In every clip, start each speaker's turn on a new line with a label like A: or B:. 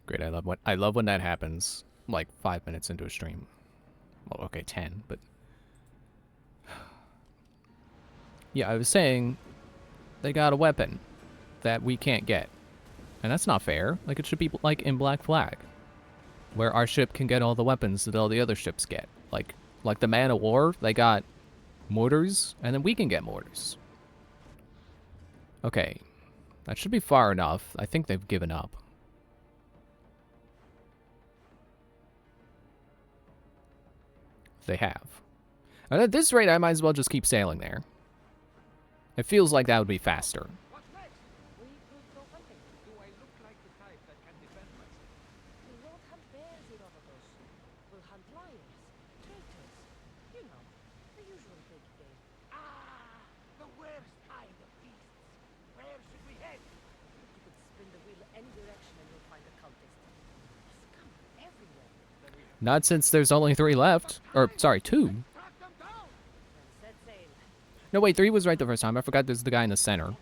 A: Great, I love when that happens. Like 5 minutes into a stream. Well, okay, 10, but yeah, I was saying they got a weapon that we can't get, and that's not fair. Like it should be like in Black Flag, where our ship can get all the weapons that all the other ships get. Like the Man of War, they got mortars, and then we can get mortars. Okay, that should be far enough. I think they've given up. They have. And at this rate, I might as well just keep sailing there. It feels like that would be faster.
B: What's next? We could go hunting. Do I look like the type that can defend myself?
C: We won't hunt bears in Odyssey. We'll hunt lions, traitors. You know, the usual big game.
B: Ah, the worst kind of beasts. Where should we head?
C: You could spin the wheel any direction and you'll find a cultist. There's scum everywhere.
A: Not since there's only 3 left. Or, sorry, 2.
B: Track them down!
C: Then set sail.
A: No, wait, 3 was right the first time. I forgot there's the guy in the center.
C: But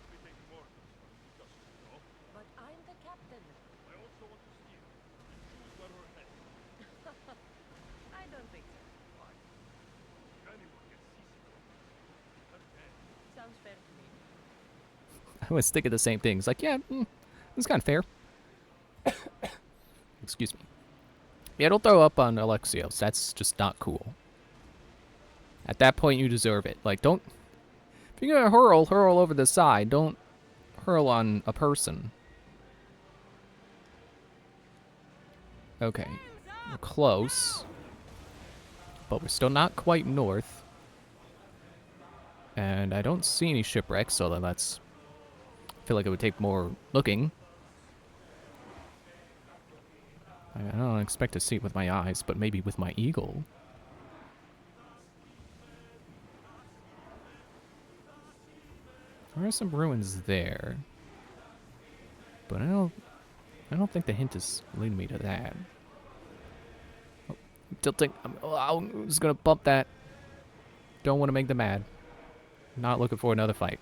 C: I'm the captain.
D: I also want to steer. Choose where we're headed.
C: I don't think so.
D: Why? If anyone gets seasick, I'm dead.
C: Sounds fair to me.
A: I was thinking the same things. Like, yeah, it's kind of fair. Excuse me. Yeah, don't throw up on Alexios. That's just not cool. At that point, you deserve it. Like, don't... If you're gonna hurl over the side. Don't hurl on a person. Okay. We're close. But we're still not quite north. And I don't see any shipwrecks, so then that's... I feel like it would take more looking. I don't expect to see it with my eyes, but maybe with my eagle. There are some ruins there. But I don't think the hint is leading me to that. Oh, I'm tilting. I'm just gonna bump that. Don't want to make them mad. Not looking for another fight.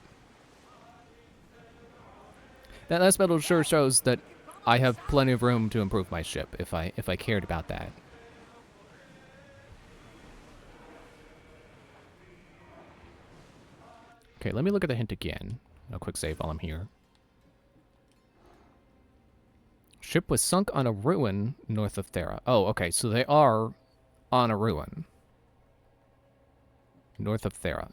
A: That last medal sure shows that I have plenty of room to improve my ship if I cared about that. Okay, let me look at the hint again. A quick save while I'm here. Ship was sunk on a ruin north of Thera. Oh, okay, so they are on a ruin. North of Thera.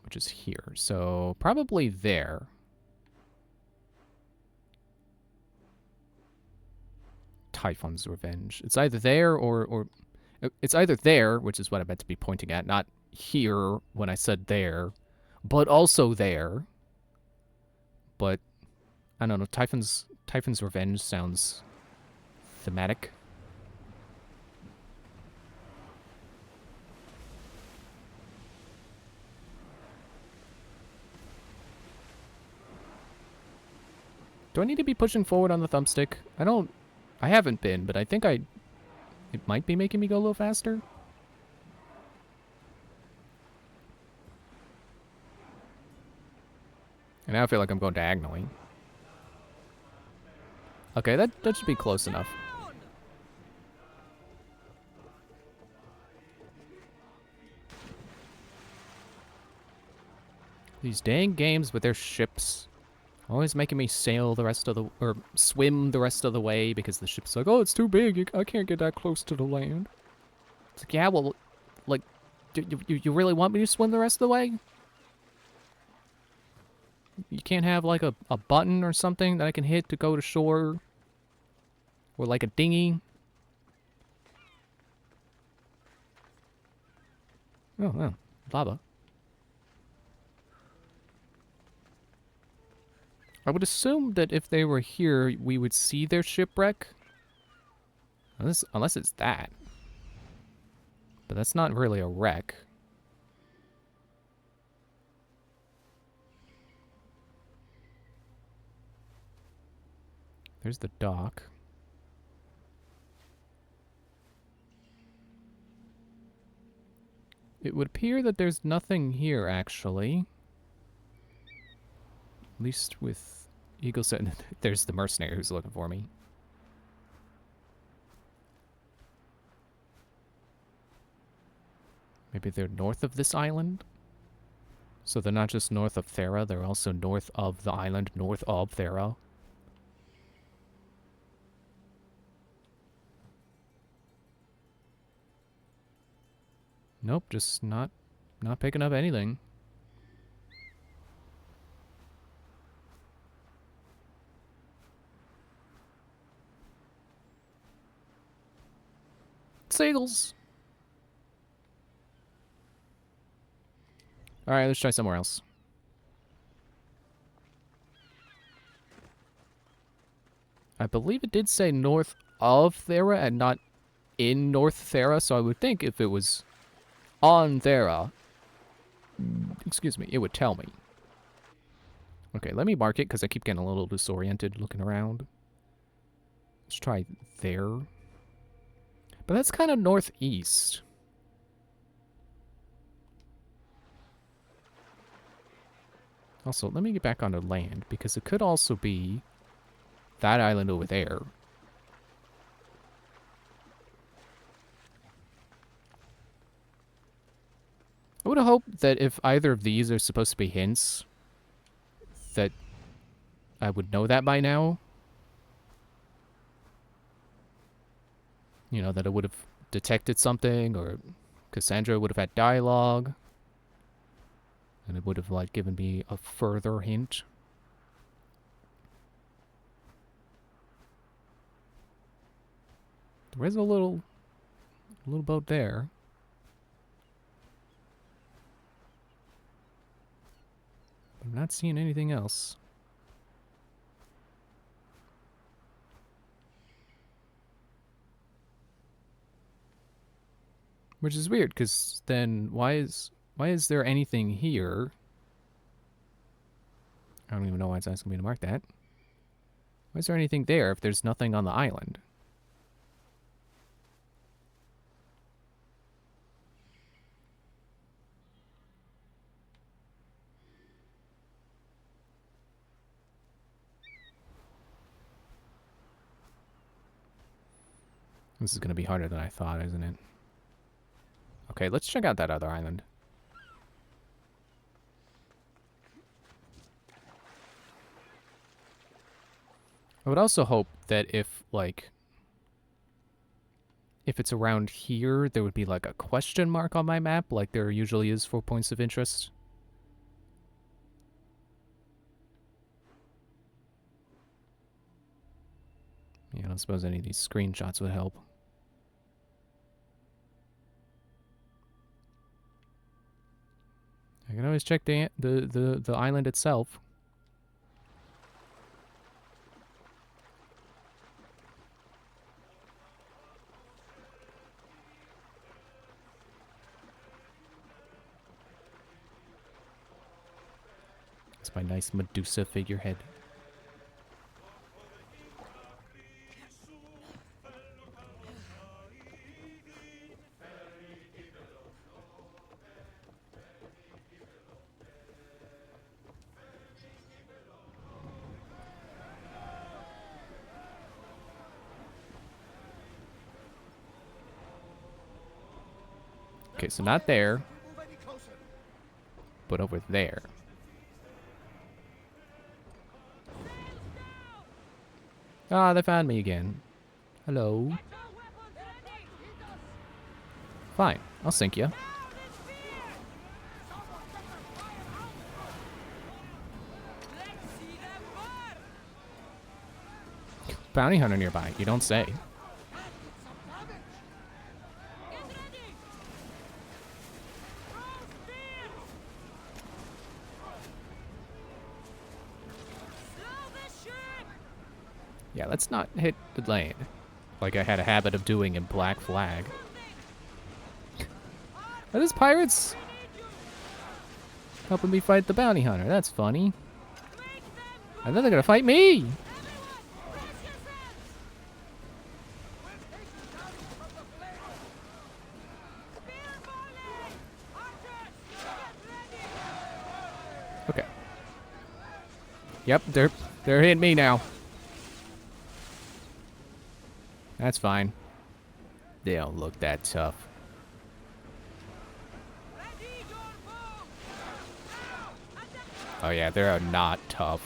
A: Which is here. So, probably there. Typhon's Revenge. It's either there or... It's either there, which is what I meant to be pointing at, not here when I said there, but also there. But, I don't know, Typhon's Revenge sounds thematic. Do I need to be pushing forward on the thumbstick? I haven't been, but I think it might be making me go a little faster. And now I feel like I'm going diagonally. Okay, that should be close enough. These dang games with their ships. Always making me sail the rest of the... Or swim the rest of the way because the ship's like, oh, it's too big. I can't get that close to the land. It's like, yeah, well, like, do you really want me to swim the rest of the way? You can't have, like, a button or something that I can hit to go to shore? Or, like, a dinghy? Oh, lava. I would assume that if they were here, we would see their shipwreck. Unless it's that. But that's not really a wreck. There's the dock. It would appear that there's nothing here, actually. At least with Eagle said there's the mercenary who's looking for me. Maybe they're north of this island? So they're not just north of Thera, they're also north of the island, north of Thera. Nope, just not picking up anything. Seagulls! Alright, let's try somewhere else. I believe it did say north of Thera and not in North Thera, so I would think if it was on Thera, excuse me, it would tell me. Okay, let me mark it because I keep getting a little disoriented looking around. Let's try there. But that's kind of northeast. Also, let me get back onto land because it could also be that island over there. I would hope that if either of these are supposed to be hints, that I would know that by now. You know, that I would have detected something, or Cassandra would have had dialogue. And it would have, like, given me a further hint. There is a little boat there. But I'm not seeing anything else. Which is weird, because then why is there anything here? I don't even know why it's asking me to mark that. Why is there anything there if there's nothing on the island? This is going to be harder than I thought, isn't it? Okay, let's check out that other island. I would also hope that if, like, if it's around here, there would be, like, a question mark on my map, like there usually is for points of interest. Yeah, I don't suppose any of these screenshots would help. I can always check the island itself. It's my nice Medusa figurehead. Okay, so not there, but over there. Ah, they found me again. Hello. Fine, I'll sink you. Bounty hunter nearby, you don't say. Yeah, let's not hit the lane, like I had a habit of doing in Black Flag. Are these pirates helping me fight the bounty hunter? That's funny. I thought they're gonna fight me! Okay. Yep, they're They're hitting me now. That's fine. They don't look that tough. Oh yeah, they're not tough.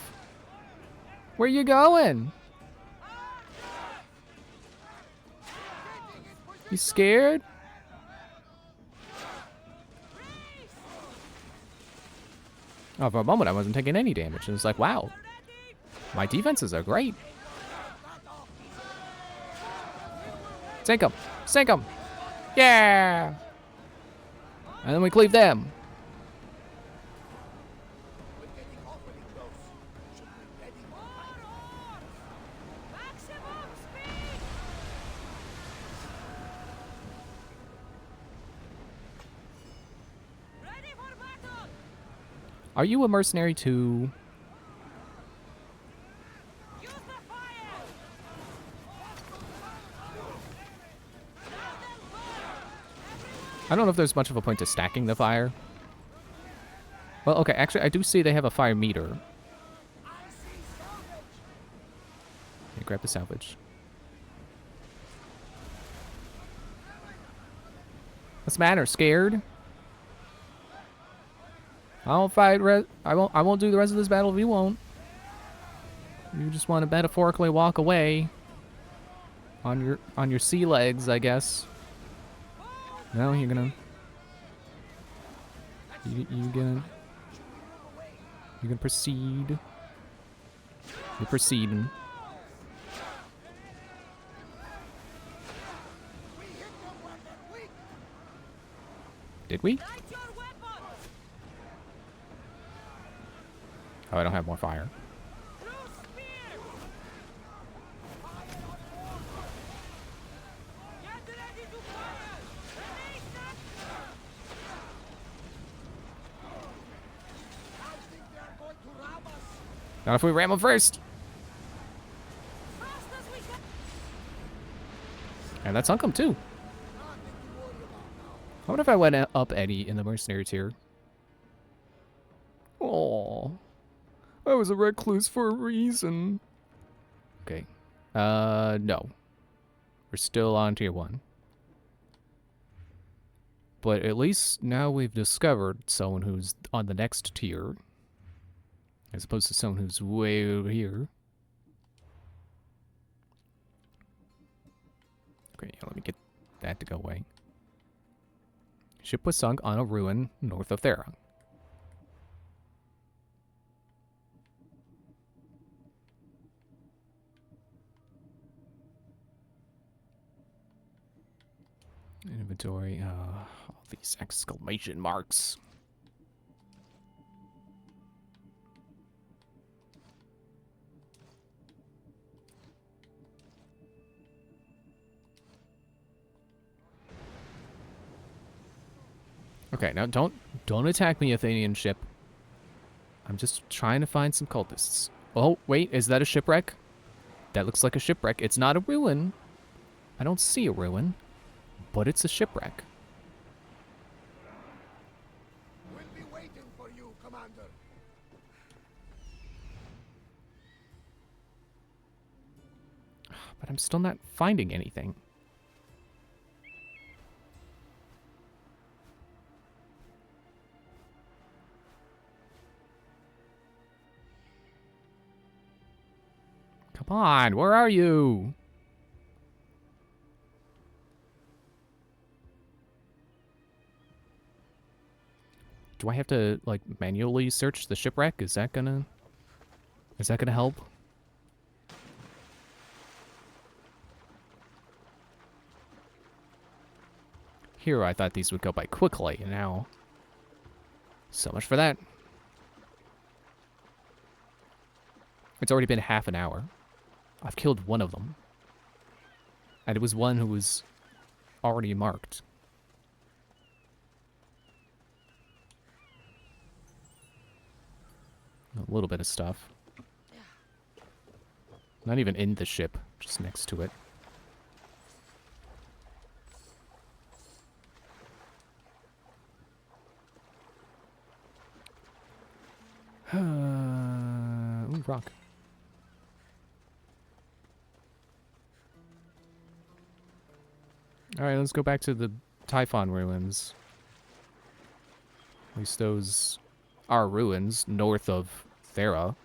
A: Where you going? You scared? Oh, for a moment I wasn't taking any damage, and it's like, wow, my defenses are great. Sink them! Sink them! Yeah! And then we cleave them.
D: We're getting awfully close. Should be ready for fight.
C: Maximum speed! Ready for battle!
A: Are you a mercenary too?
C: Use the fire!
A: I don't know if there's much of a point to stacking the fire. Well, okay, actually, I do see they have a fire meter. Okay, grab the salvage. What's the matter? Scared? I won't fight. I won't do the rest of this battle if you won't. You just want to metaphorically walk away on your sea legs, I guess. No, you're gonna. You're gonna proceed. You're proceeding. Did we?
C: Light your weapons!
A: Oh, I don't have more fire.
C: True spear! Get ready to fire! Release that!
D: I think they are going to rob us.
A: Not if we ram them first.
C: Fast as we can!
A: And that sunk them too. I wonder if I went up Eddie in the mercenary tier. Oh, I was a recluse for a reason. Okay. No. We're still on tier 1. But at least now we've discovered someone who's on the next tier. As opposed to someone who's way over here. Okay, yeah, let me get that to go away. Ship was sunk on a ruin north of Thera. Inventory, all these exclamation marks. Okay, now don't attack me, Athenian ship. I'm just trying to find some cultists. Oh, wait, is that a shipwreck? That looks like a shipwreck. It's not a ruin. I don't see a ruin, but it's a shipwreck.
D: We'll be waiting for you, Commander.
A: But I'm still not finding anything. Come on, where are you? Do I have to, like, manually search the shipwreck? Is that gonna help? Here, I thought these would go by quickly, and now... So much for that. It's already been half an hour. I've killed one of them. And it was one who was already marked. A little bit of stuff. Not even in the ship, just next to it. Ooh, rock. All right, let's go back to the Typhon ruins. At least those are ruins north of Thera.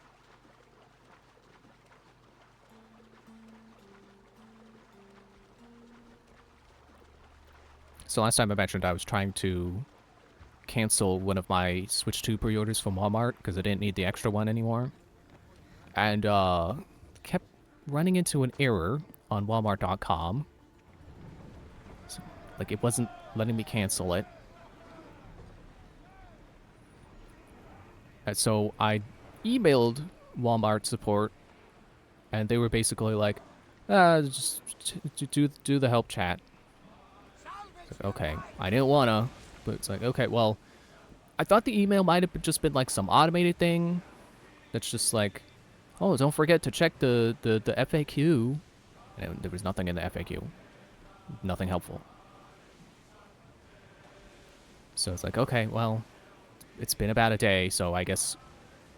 A: So last time I mentioned I was trying to cancel one of my Switch 2 pre-orders from Walmart because I didn't need the extra one anymore. And kept running into an error on Walmart.com. So, like, it wasn't letting me cancel it. And so I emailed Walmart support, and they were basically like, just do the help chat. It's like, okay, I didn't wanna, but it's like, okay, well, I thought the email might have just been like some automated thing that's just like, oh, don't forget to check the FAQ. And there was nothing in the FAQ. Nothing helpful. So it's like, okay, well, it's been about a day, so I guess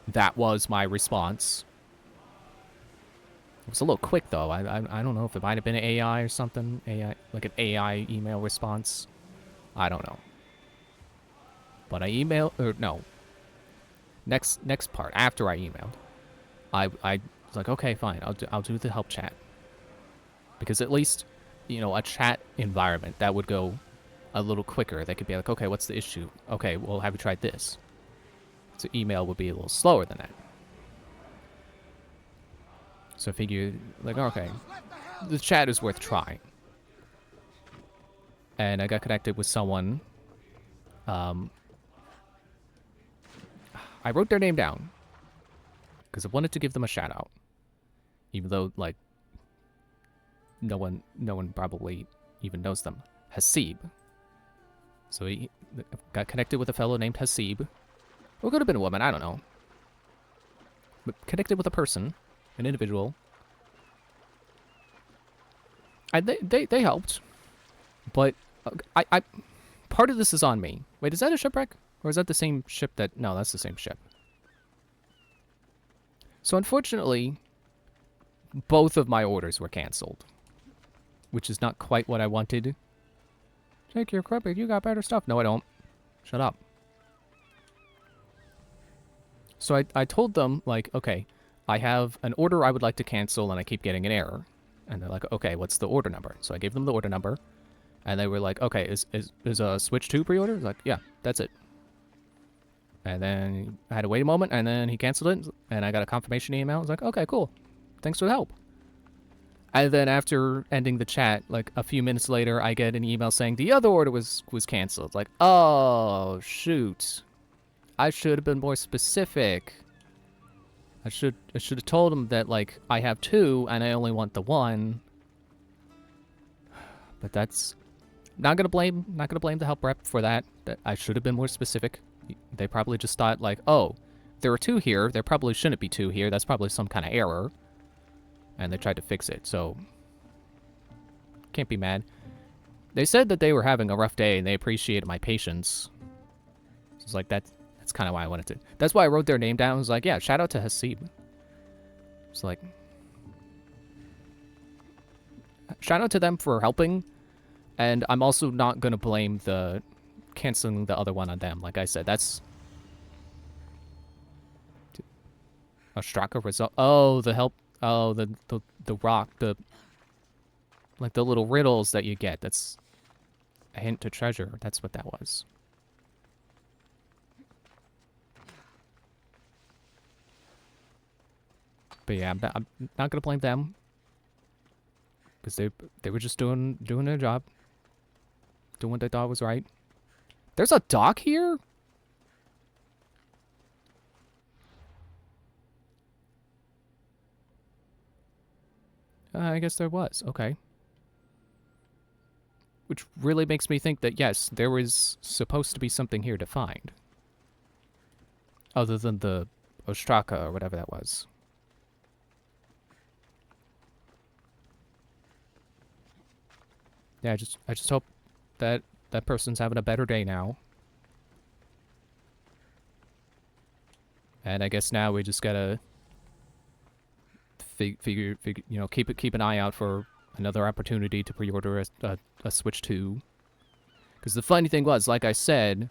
A: that was my response. It was a little quick, though. I don't know if it might have been an AI or something. AI, like an AI email response. I don't know. But I emailed, or no. Next part, after I emailed, I was like, okay, fine, I'll do the help chat. Because at least, you know, a chat environment, that would go a little quicker. They could be like, okay, what's the issue? Okay, well, have you tried this? So email would be a little slower than that. So I figured, like, okay, the chat is worth trying. And I got connected with someone. I wrote their name down because I wanted to give them a shout out, even though, like, no one probably even knows them. Hasib. So he got connected with a fellow named Hasib. Or could have been a woman, I don't know. But connected with a person, an individual. And they helped. But I part of this is on me. Wait, is that a shipwreck? Or is that the same ship that... No, that's the same ship. So unfortunately, both of my orders were canceled. Which is not quite what I wanted. Jake, you're crooked. You got better stuff. No, I don't. Shut up. So I told them, like, okay, I have an order I would like to cancel and I keep getting an error. And they're like, okay, what's the order number? So I gave them the order number. And they were like, okay, is a Switch 2 pre-order? I was like, yeah, that's it. And then I had to wait a moment, and then he canceled it, and I got a confirmation email. I was like, okay, cool. Thanks for the help. And then after ending the chat, like a few minutes later, I get an email saying the other order was canceled. Like, oh, shoot. I should have been more specific. I should have told him that, like, I have two, and I only want the one. But that's... Not gonna blame the help rep for that. That I should have been more specific. They probably just thought, like, oh, there are two here. There probably shouldn't be two here. That's probably some kind of error. And they tried to fix it, so... Can't be mad. They said that they were having a rough day, and they appreciated my patience. So it's like, that's kind of why I wanted to... That's why I wrote their name down. I was like, yeah, shout out to Hasib. It's like... Shout out to them for helping. And I'm also not going to blame the... canceling the other one on them. Like I said, that's... Ostraka result. Oh, the help... Oh, the rock, the... Like the little riddles that you get. That's a hint to treasure. That's what that was. But yeah, I'm not gonna blame them. Because they were just doing their job. Doing what they thought was right. There's a dock here? I guess there was. Okay. Which really makes me think that, yes, there was supposed to be something here to find. Other than the Ostraka or whatever that was. Yeah, I just hope that that person's having a better day now. And I guess now we just gotta figure, you know, keep an eye out for another opportunity to pre-order a Switch 2. Because the funny thing was, like I said,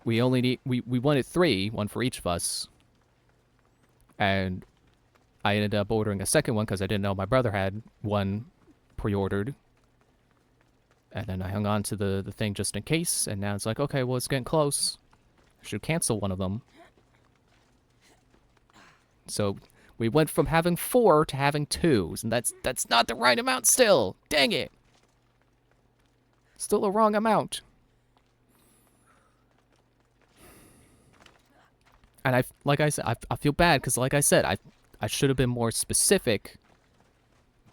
A: we only need we wanted 3, one for each of us, and I ended up ordering a second one because I didn't know my brother had one pre-ordered. And then I hung on to the thing just in case, and now it's like, okay, well, it's getting close. I should cancel one of them. So we went from having 4 to having 2, and that's not the right amount still. Dang it. Still a wrong amount. And like I said, I feel bad because, like I said, I should have been more specific,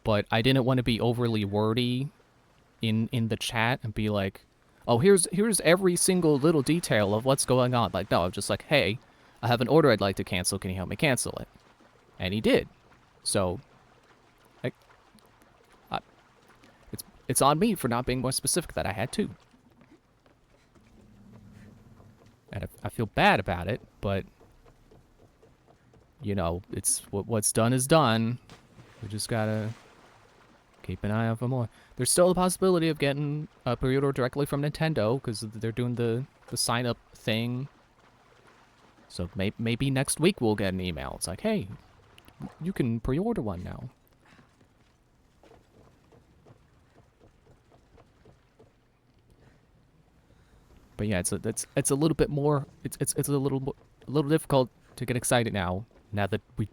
A: but I didn't want to be overly wordy in the chat and be like, oh, here's every single little detail of what's going on. Like, no, I'm just like, hey, I have an order I'd like to cancel. Can you help me cancel it? And he did. So, it's on me for not being more specific that I had to. And I feel bad about it, but you know, it's what's done is done. We just gotta keep an eye out for more. There's still a possibility of getting a pre-order directly from Nintendo because they're doing the sign-up thing. So maybe next week we'll get an email. It's like, hey, you can pre-order one now. But yeah, it's a little bit more. It's a little difficult to get excited now that we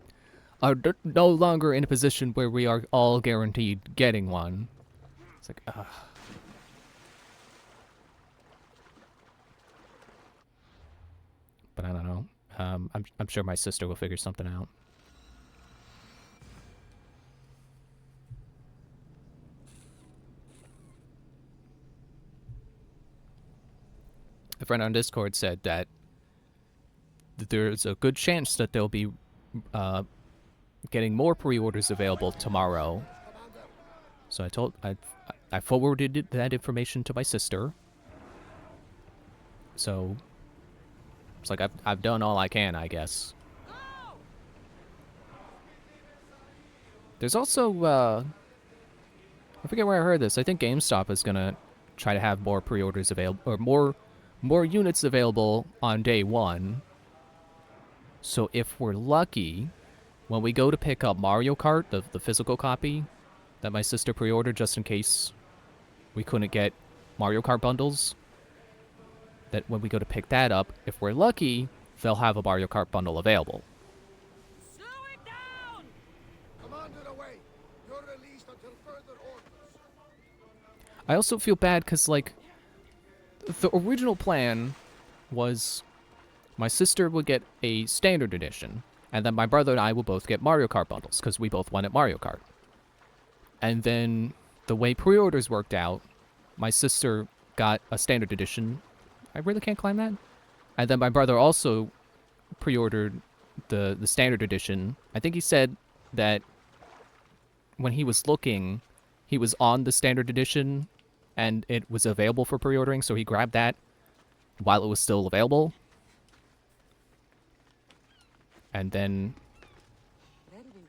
A: are no longer in a position where we are all guaranteed getting one. It's like, ugh. But I don't know. I'm sure my sister will figure something out. A friend on Discord said that there's a good chance that they'll be getting more pre-orders available tomorrow. So I forwarded that information to my sister. So it's like I've done all I can, I guess. There's also I forget where I heard this. I think GameStop is gonna try to have more pre-orders available, or more units available on day 1. So if we're lucky, when we go to pick up Mario Kart, the physical copy that my sister pre-ordered just in case we couldn't get Mario Kart bundles, that when we go to pick that up, if we're lucky, they'll have a Mario Kart bundle available.
C: Slow it down!
D: Commander away. You're released until further orders.
A: I also feel bad because, like, the original plan was my sister would get a standard edition, and then my brother and I will both get Mario Kart bundles because we both wanted Mario Kart. And then the way pre-orders worked out, my sister got a standard edition. I really can't climb that. And then my brother also pre-ordered the standard edition. I think he said that when he was looking, he was on the standard edition and it was available for pre-ordering, so he grabbed that while it was still available. And then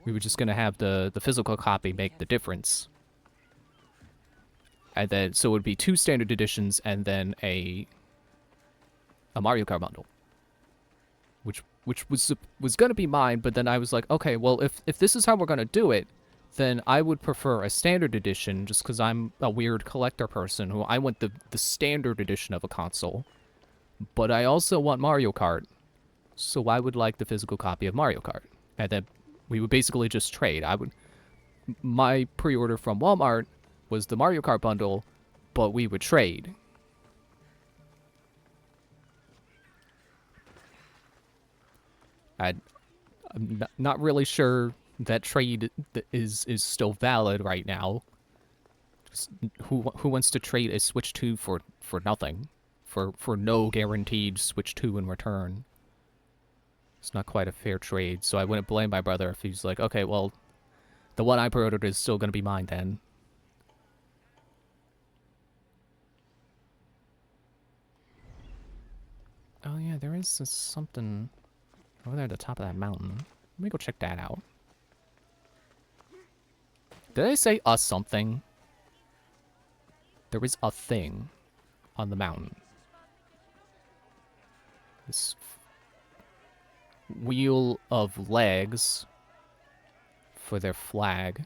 A: we were just going to have the physical copy make the difference. And then, so it would be 2 standard editions and then a Mario Kart bundle. Which was going to be mine, but then I was like, okay, well, if this is how we're going to do it, then I would prefer a standard edition just because I'm a weird collector person who I want the standard edition of a console. But I also want Mario Kart, so I would like the physical copy of Mario Kart. And then we would basically just trade. My pre-order from Walmart was the Mario Kart bundle, but we would trade. I'm not really sure that trade is still valid right now. Just who wants to trade a Switch 2 for nothing? For no guaranteed Switch 2 in return. It's not quite a fair trade, so I wouldn't blame my brother if he's like, okay, well, the one I pre-ordered is still going to be mine then. Oh yeah, there is something over there at the top of that mountain. Let me go check that out. Did I say a something? There is a thing on the mountain. This wheel of legs for their flag.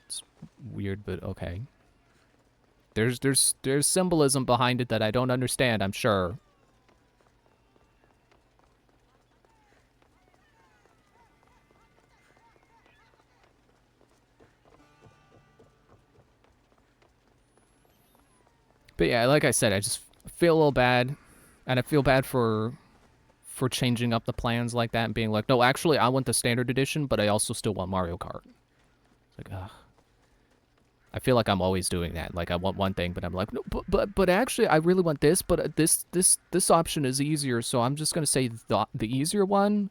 A: It's weird, but okay. There's symbolism behind it that I don't understand, I'm sure. But yeah, like I said, I just feel a little bad, and I feel bad for changing up the plans like that and being like, no, actually, I want the standard edition, but I also still want Mario Kart. It's like, ugh. I feel like I'm always doing that. Like I want one thing, but I'm like, no, but actually, I really want this, but this option is easier, so I'm just gonna say the easier one.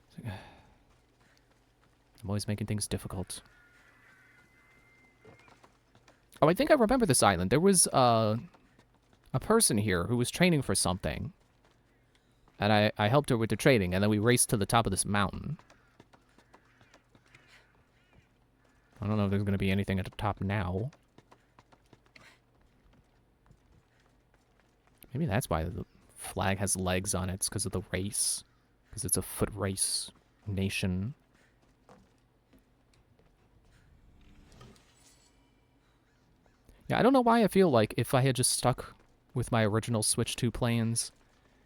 A: It's like, I'm always making things difficult. Oh, I think I remember this island. There was a person here who was training for something. And I helped her with the training, and then we raced to the top of this mountain. I don't know if there's going to be anything at the top now. Maybe that's why the flag has legs on it. It's because of the race. Because it's a foot race nation. Yeah, I don't know why I feel like if I had just stuck with my original Switch 2 plans,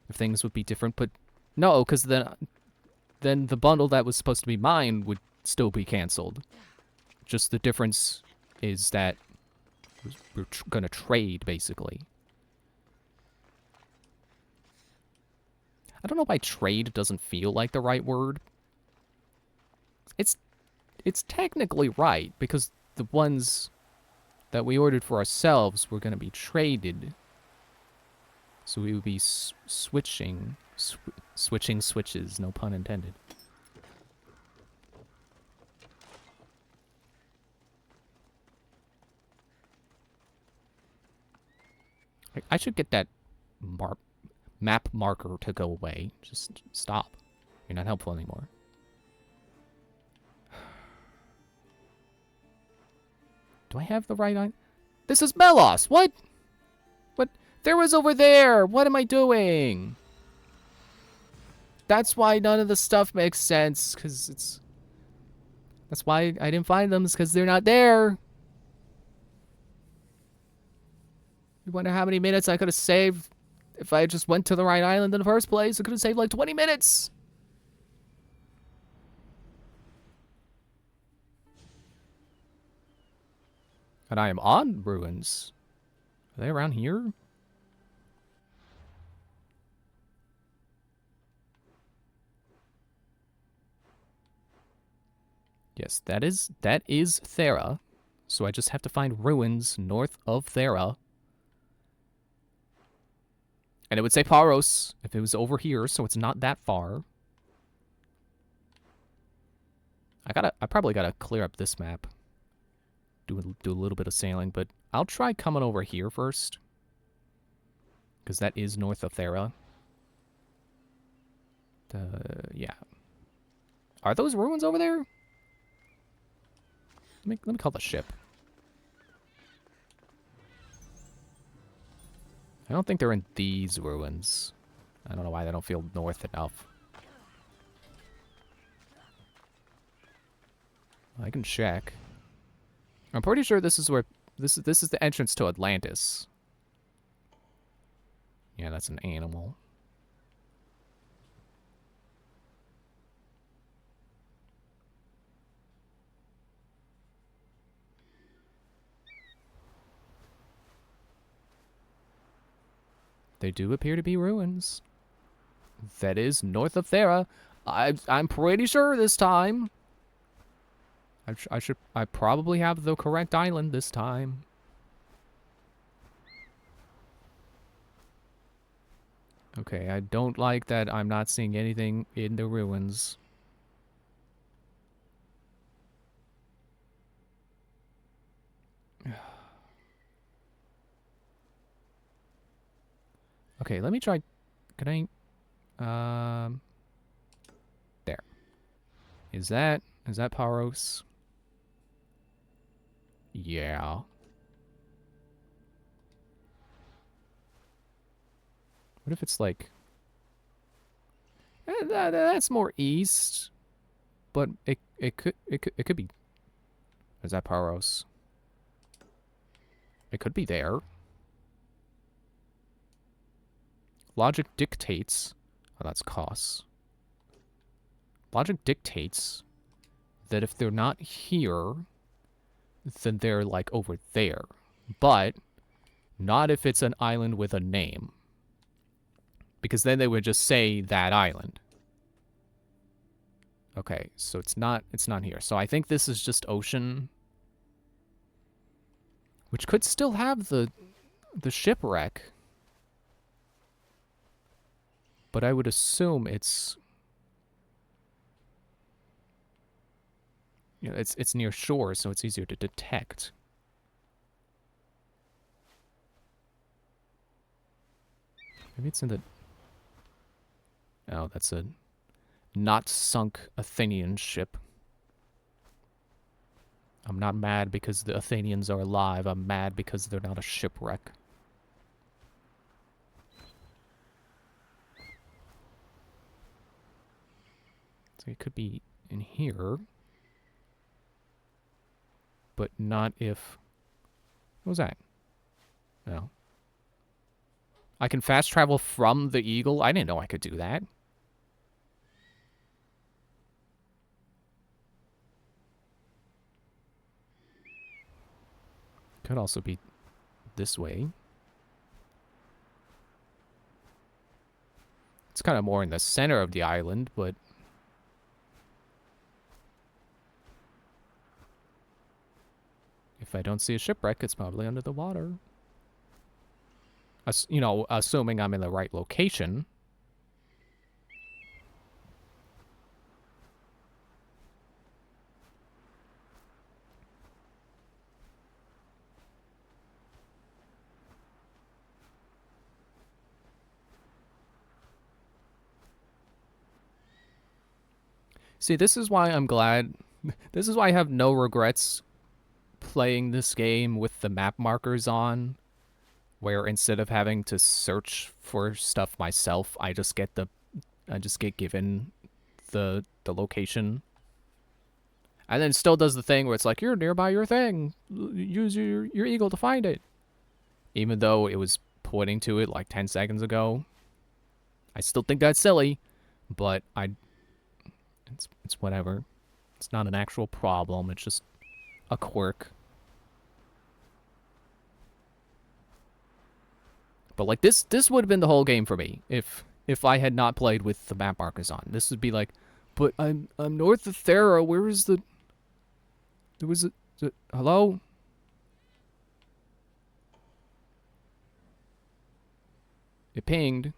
A: if things would be different, but no, because then the bundle that was supposed to be mine would still be canceled. Just the difference is that we're gonna trade, basically. I don't know why trade doesn't feel like the right word. It's technically right, because the ones that we ordered for ourselves were gonna be traded. So we would be switching switches, no pun intended. I should get that map marker to go away. Just stop. You're not helpful anymore. Do I have the right line? This is Melos! What? What? There was over there! What am I doing? That's why none of the stuff makes sense, because it's... That's why I didn't find them, is because they're not there. You wonder how many minutes I could have saved if I just went to the right island in the first place. I could have saved like 20 minutes. And I am on ruins. Are they around here? Yes, that is Thera. So I just have to find ruins north of Thera. And it would say Paros if it was over here, so it's not that far. I probably gotta clear up this map. Do a little bit of sailing, but I'll try coming over here first. Because that is north of Thera. Yeah. Are those ruins over there? Let me call the ship. I don't think they're in these ruins. I don't know why they don't feel north enough. I can check. I'm pretty sure this is where this is the entrance to Atlantis. Yeah, that's an animal. They do appear to be ruins. That is north of Thera. I'm pretty sure this time. I probably have the correct island this time. Okay, I don't like that I'm not seeing anything in the ruins. Okay, let me try. Can I? There. Is that Is that Paros? Yeah. What if it's like... that's more east. But it could be... Is that Paros? It could be there. Logic dictates... Oh, that's Kos. Logic dictates that if they're not here, then they're, like, over there. But not if it's an island with a name. Because then they would just say that island. Okay, so it's not here. So I think this is just ocean. Which could still have the shipwreck. But I would assume it's... You know, it's near shore, so it's easier to detect. Maybe it's in the... Oh, that's a not sunk Athenian ship. I'm not mad because the Athenians are alive. I'm mad because they're not a shipwreck. So it could be in here. But not if... What was that? No. I can fast travel from the Eagle? I didn't know I could do that. Could also be this way. It's kind of more in the center of the island, but... If I don't see a shipwreck, it's probably under the water. You know, assuming I'm in the right location. See, this is why I'm glad... This is why I have no regrets playing this game with the map markers on, where instead of having to search for stuff myself, I just get given the location. And then it still does the thing where it's like, you're nearby your thing. Use your eagle to find it. Even though it was pointing to it like 10 seconds ago. I still think that's silly, but it's whatever. It's not an actual problem, it's just a quirk. But like this would have been the whole game for me if I had not played with the map markers on. This would be like, but I'm north of Thera. Where is the... There was a... Hello? It pinged.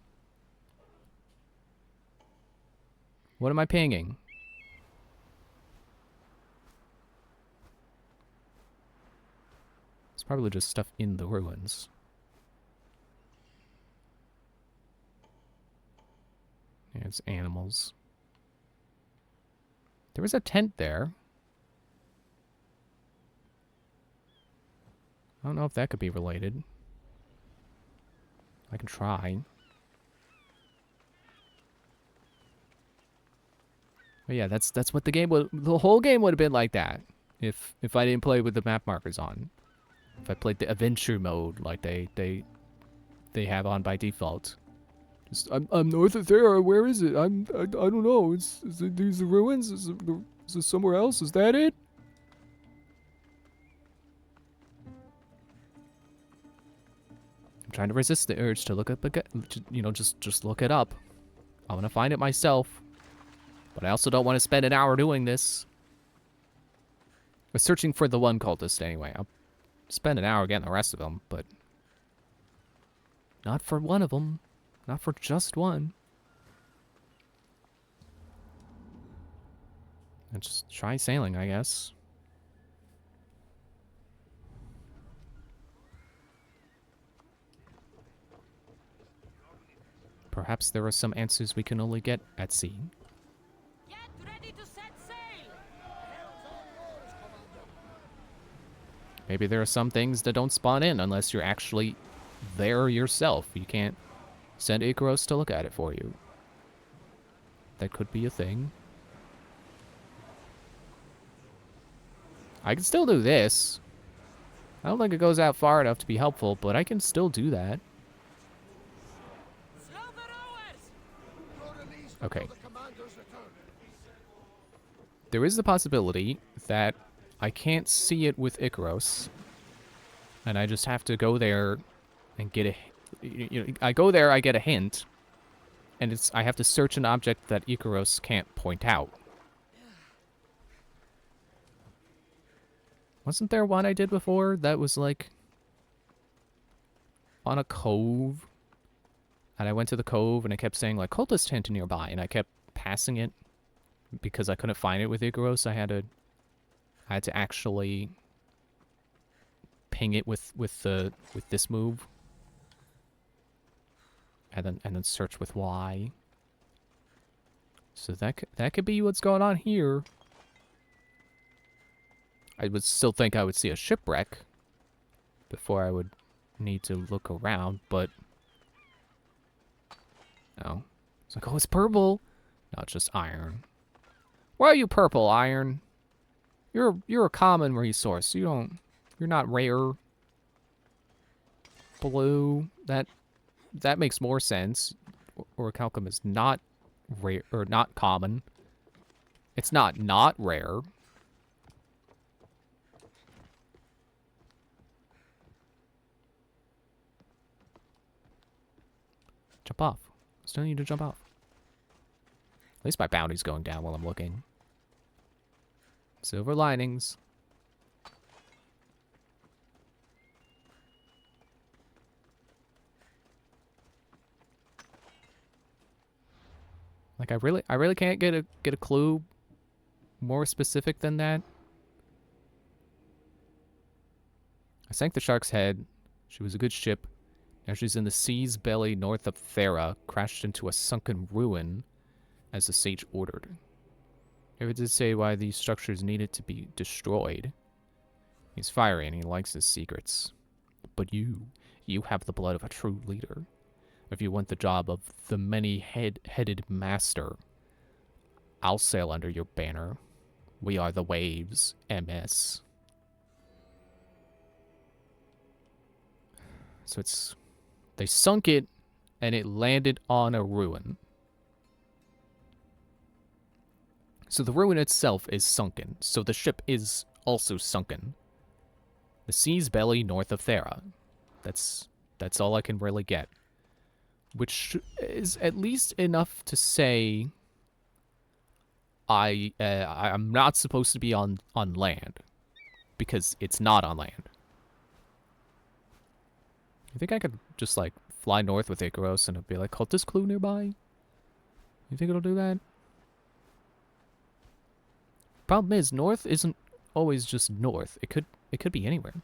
A: What am I pinging? It's probably just stuff in the ruins. Yeah, it's animals. There was a tent there. I don't know if that could be related. I can try. But yeah, that's what the game would... The whole game would have been like that if I didn't play with the map markers on. If I played the adventure mode like they have on by default. Just, I'm north of there. Where is it? I don't know. Is it these ruins? Is it somewhere else? Is that it? I'm trying to resist the urge to look up again. You know, just look it up. I want to find it myself, but I also don't want to spend an hour doing this. We're searching for the one cultist anyway. I'll spend an hour getting the rest of them, but not for one of them. Not for just one. And just try sailing, I guess. Perhaps there are some answers we can only get at sea.
C: Get ready to set sail!
A: Maybe there are some things that don't spawn in unless you're actually there yourself. You can't send Icaros to look at it for you. That could be a thing. I can still do this. I don't think it goes out far enough to be helpful, but I can still do that. Okay. There is the possibility that I can't see it with Icaros, and I just have to go there and get a... I go there, I get a hint, and I have to search an object that Icaros can't point out. Wasn't there one I did before that was like on a cove? And I went to the cove and it kept saying like cultist hint nearby, and I kept passing it because I couldn't find it with Icaros. I had to actually ping it with this move. And then search with Y. So that could be what's going on here. I would still think I would see a shipwreck before I would need to look around, but no. It's like, oh, it's purple. No, it's just iron. Why are you purple, iron? You're a common resource. You're not rare. Blue. That makes more sense. Orichalcum is not rare or not common. It's not rare. Jump off. Still need to jump off. At least my bounty's going down while I'm looking. Silver linings. Like I really can't get a clue more specific than that. I sank the shark's head. She was a good ship. Now she's in the sea's belly north of Thera, crashed into a sunken ruin, as the sage ordered. Never did say why these structures needed to be destroyed. He's fiery and he likes his secrets. But you have the blood of a true leader. If you want the job of the many-headed master, I'll sail under your banner. We are the Waves, MS. So they sunk it, and it landed on a ruin. So the ruin itself is sunken, so the ship is also sunken. The sea's belly north of Thera. That's all I can really get. Which is at least enough to say I'm not supposed to be on land. Because it's not on land. You think I could just, like, fly north with Icaros and it'd be like, cultist clue nearby? You think it'll do that? Problem is, north isn't always just north. It could be anywhere.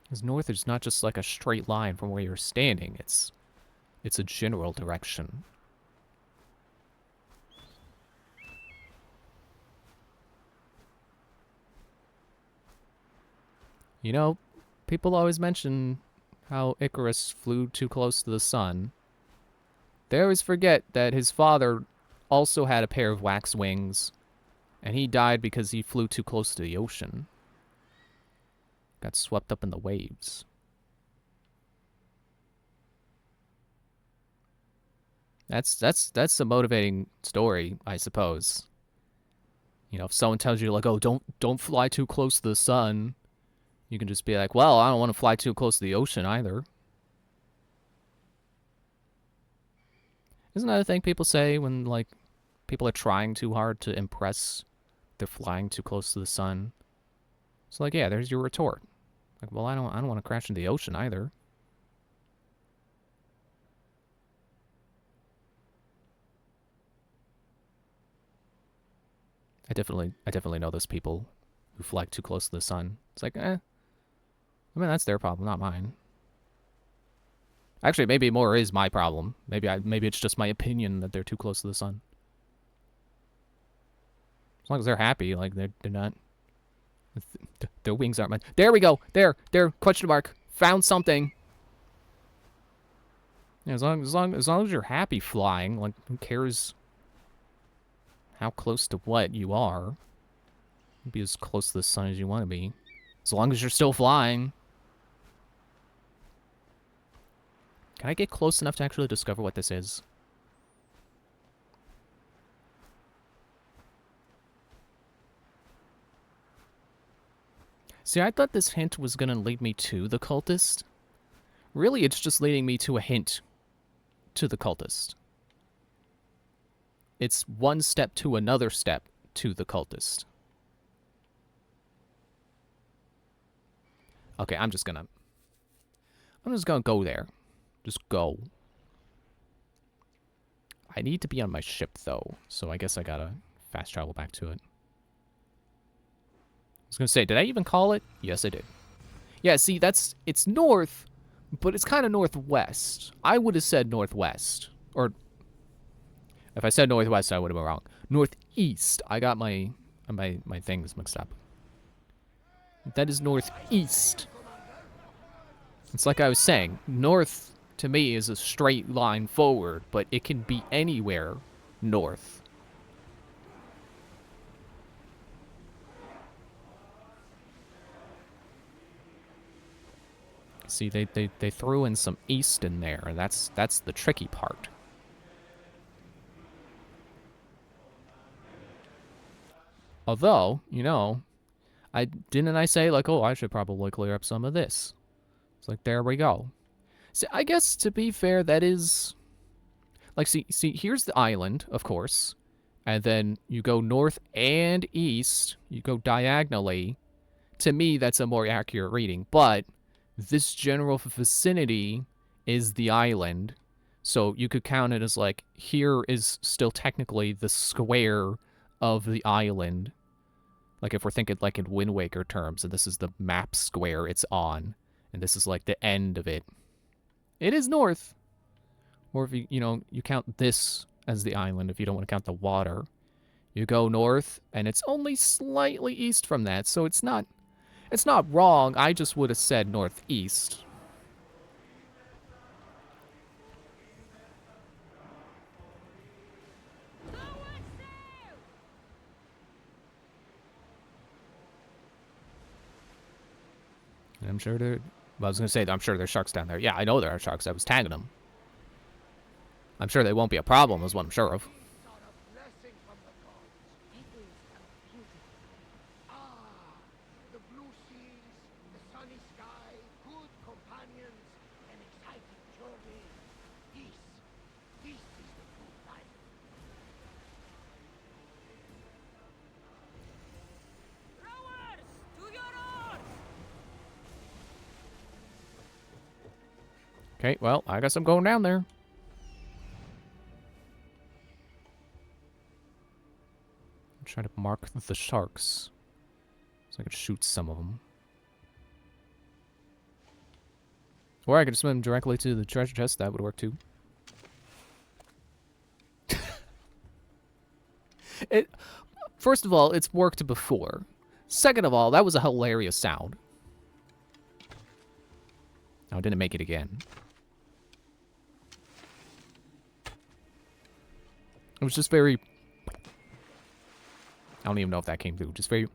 A: Because north is not just like a straight line from where you're standing. It's a general direction. You know, people always mention how Icarus flew too close to the sun. They always forget that his father also had a pair of wax wings, and he died because he flew too close to the ocean. Got swept up in the waves. That's a motivating story, I suppose. You know, if someone tells you like, "Oh, don't fly too close to the sun," you can just be like, "Well, I don't want to fly too close to the ocean either." Isn't that a thing people say when, like, people are trying too hard to impress? They're flying too close to the sun. It's like, yeah, there's your retort. Like, well, I don't want to crash into the ocean either. I definitely know those people who fly too close to the sun. It's like, I mean, that's their problem, not mine. Actually, maybe more is my problem. Maybe it's just my opinion that they're too close to the sun. As long as they're happy, like they're not. Their wings aren't much. There we go. There. Question mark. Found something. Yeah, as long as you're happy flying, like who cares how close to what you are? Be as close to the sun as you want to be. As long as you're still flying. Can I get close enough to actually discover what this is? See, I thought this hint was going to lead me to the cultist. Really, it's just leading me to a hint to the cultist. It's one step to another step to the cultist. Okay, I'm just gonna go there. Just go. I need to be on my ship, though, so I guess I gotta fast travel back to it. I was gonna say, did I even call it? Yes, I did. Yeah, see, it's north, but it's kind of northwest. I would have said northwest. Or, if I said northwest, I would have been wrong. Northeast. I got my things mixed up. That is northeast. It's like I was saying, north to me is a straight line forward, but it can be anywhere north. See, they threw in some east in there, and that's the tricky part. Although, you know, I say, like, oh, I should probably clear up some of this. It's like, there we go. See, I guess, to be fair, that is... Like, see, here's the island, of course. And then you go north and east. You go diagonally. To me, that's a more accurate reading. But this general vicinity is the island. So you could count it as, like, here is still technically the square of the island. Like, if we're thinking, like, in Wind Waker terms, and this is the map square it's on. And this is, like, the end of it. It is north. Or if you count this as the island, if you don't want to count the water. You go north, and it's only slightly east from that, so it's not wrong. I just would have said northeast. And I'm sure there... Well, I was going to say, I'm sure there's sharks down there. Yeah, I know there are sharks. I was tagging them. I'm sure they won't be a problem, is what I'm sure of.
B: The blue seas, the sunny sky, good companions, an exciting journey. Peace. Peace is the true life.
C: Rowers! To your oars!
A: Okay, well, I guess I'm going down there. Try to mark the sharks so I could shoot some of them. Or I could swim directly to the treasure chest. That would work too. First of all, it's worked before. Second of all, that was a hilarious sound. Oh, I didn't make it again. It was just very... I don't even know if that came through. Just very...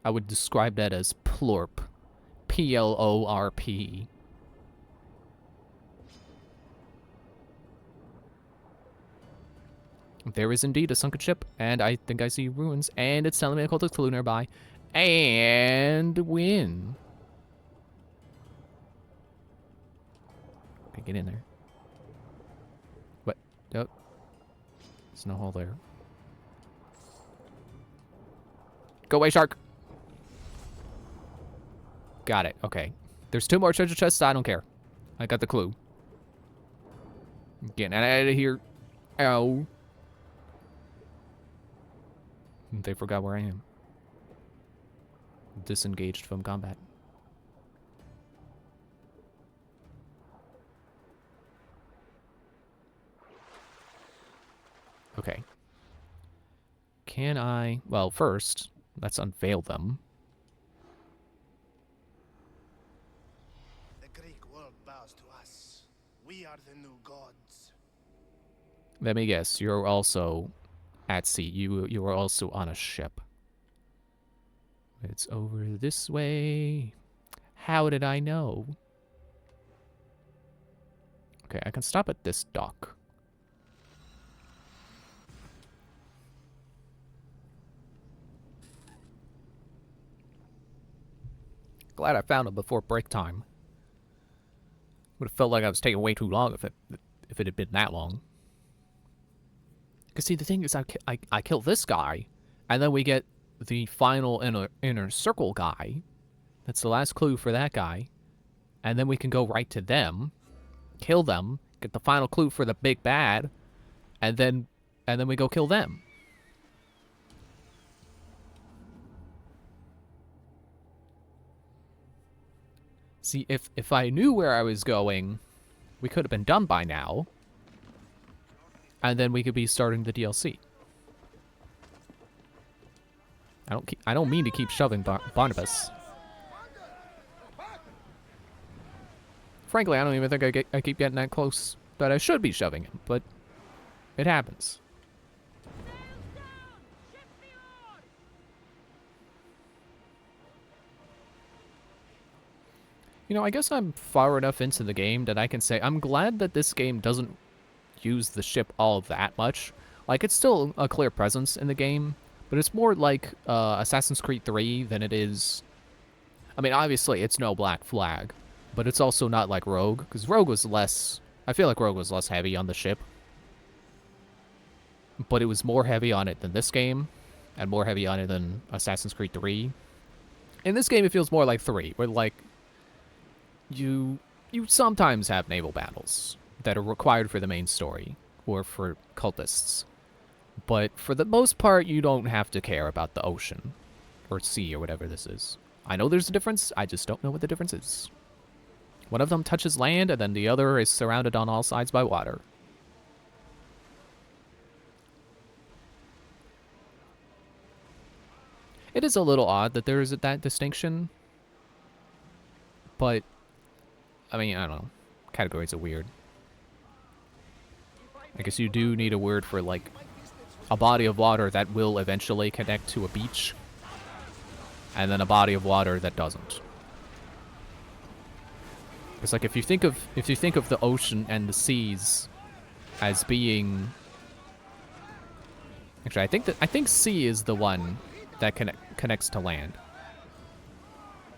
A: I would describe that as plorp. P-L-O-R-P. There is indeed a sunken ship, and I think I see ruins, and it's telling me a cultist clue nearby. And win. Okay, get in there. What? Oh. There's no hole there. Go away, shark! Got it. Okay. There's 2 more treasure chests. I don't care. I got the clue. Getting out of here. Ow. They forgot where I am. Disengaged from combat. Okay. can I... Well, first, let's unveil them.
B: The Greek world bows to us. We are the new gods.
A: Let me guess, you're also at sea. You are also on a ship. It's over this way. How did I know? Okay, I can stop at this dock. Glad I found it before break time. Would have felt like I was taking way too long if it had been that long. Because see, the thing is, I kill this guy, and then we get the final inner circle guy. That's the last clue for that guy. And then we can go right to them, kill them, get the final clue for the big bad, and then we go kill them. See, if I knew where I was going, we could have been done by now. And then we could be starting the DLC. I don't mean to keep shoving Barnabas. Frankly, I don't even think I keep getting that close that I should be shoving him, but it happens. You know, I guess I'm far enough into the game that I can say I'm glad that this game doesn't use the ship all that much. Like, it's still a clear presence in the game, but it's more like Assassin's Creed 3 than it is... I mean, obviously, it's no Black Flag, but it's also not like Rogue, because Rogue was less... I feel like Rogue was less heavy on the ship. But it was more heavy on it than this game, and more heavy on it than Assassin's Creed 3. In this game, it feels more like 3, where, like, you sometimes have naval battles that are required for the main story, or for cultists. But for the most part, you don't have to care about the ocean, or sea, or whatever this is. I know there's a difference, I just don't know what the difference is. One of them touches land, and then the other is surrounded on all sides by water. It is a little odd that there is that distinction, but, I mean, I don't know. Categories are weird. I guess you do need a word for, like, a body of water that will eventually connect to a beach, and then a body of water that doesn't. It's like if you think of the ocean and the seas as being... Actually, I think sea is the one that connects to land.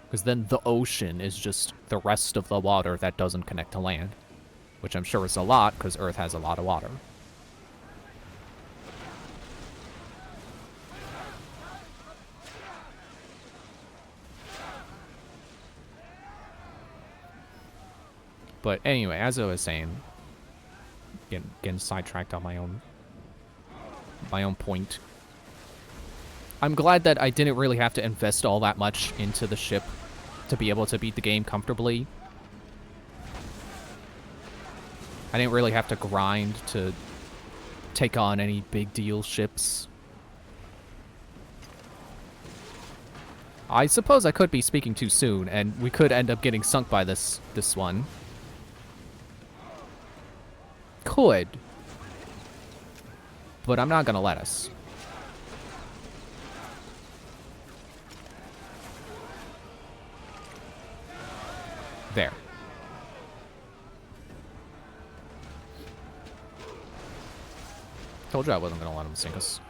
A: Because then the ocean is just the rest of the water that doesn't connect to land. Which I'm sure is a lot, because Earth has a lot of water. But anyway, as I was saying, getting sidetracked on my own point. I'm glad that I didn't really have to invest all that much into the ship to be able to beat the game comfortably. I didn't really have to grind to take on any big deal ships. I suppose I could be speaking too soon, and we could end up getting sunk by this one. Could. But I'm not gonna let us. There. Told you I wasn't gonna let him sink us.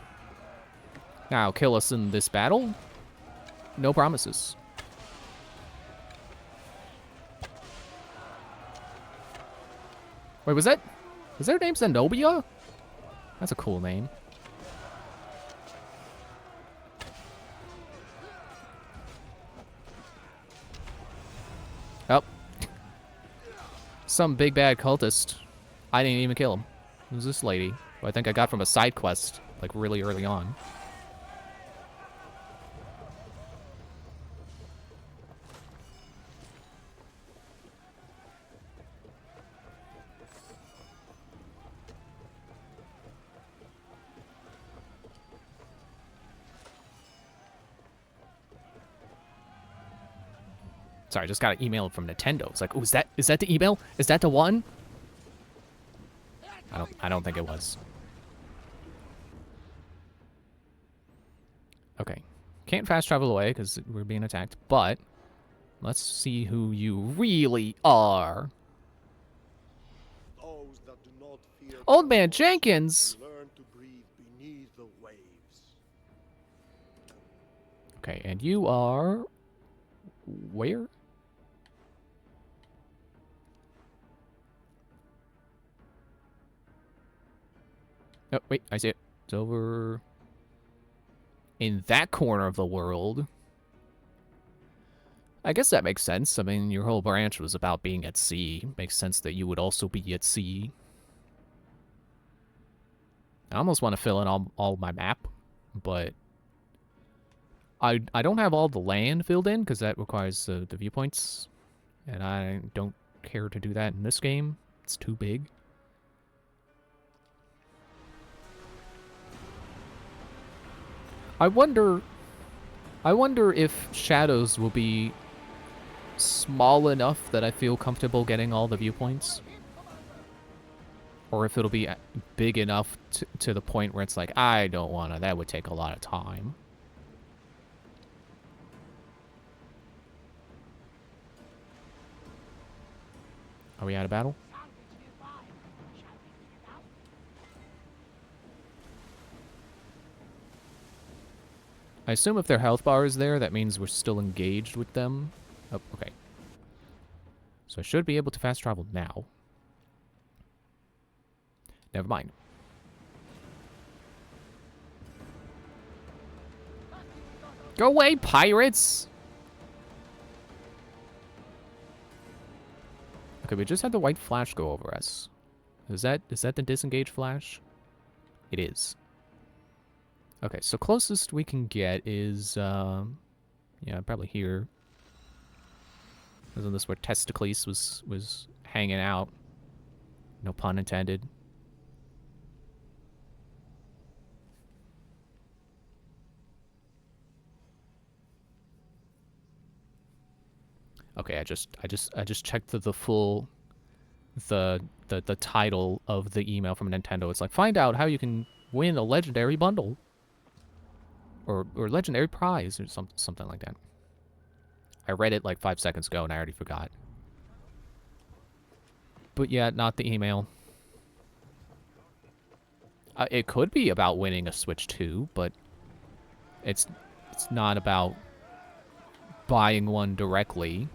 A: Now, kill us in this battle? No promises. Wait, was their name Zenobia? That's a cool name. Oh. Some big bad cultist. I didn't even kill him. It was this lady, who I think I got from a side quest, like, really early on. Sorry, I just got an email from Nintendo. It's like, oh, is that the email? Is that the one? I don't think it was. Okay. Can't fast travel away because we're being attacked, but let's see who you really are.
B: Those that do not fear
A: Old Man
B: God
A: Jenkins!
B: will learn to breathe beneath the waves.
A: Okay, and you are... where? Oh, wait, I see it. It's over... in that corner of the world. I guess that makes sense. I mean, your whole branch was about being at sea. Makes sense that you would also be at sea. I almost want to fill in all my map, but I don't have all the land filled in because that requires the viewpoints, and I don't care to do that in this game. It's too big. I wonder if shadows will be small enough that I feel comfortable getting all the viewpoints. Or if it'll be big enough to the point where it's like, I don't want to. That would take a lot of time. Are we out of battle? I assume if their health bar is there, that means we're still engaged with them. Oh, okay. So I should be able to fast travel now. Never mind. Go away, pirates! Okay, we just had the white flash go over us. Is that the disengage flash? It is. Okay, so closest we can get is, yeah, probably here. Isn't this where Testicles was hanging out? No pun intended. Okay, I just checked the full the title of the email from Nintendo. It's like, find out how you can win a legendary bundle. Or legendary prize or something like that. I read it like 5 seconds ago and I already forgot. But yeah, not the email. It could be about winning a Switch 2, but it's not about buying one directly,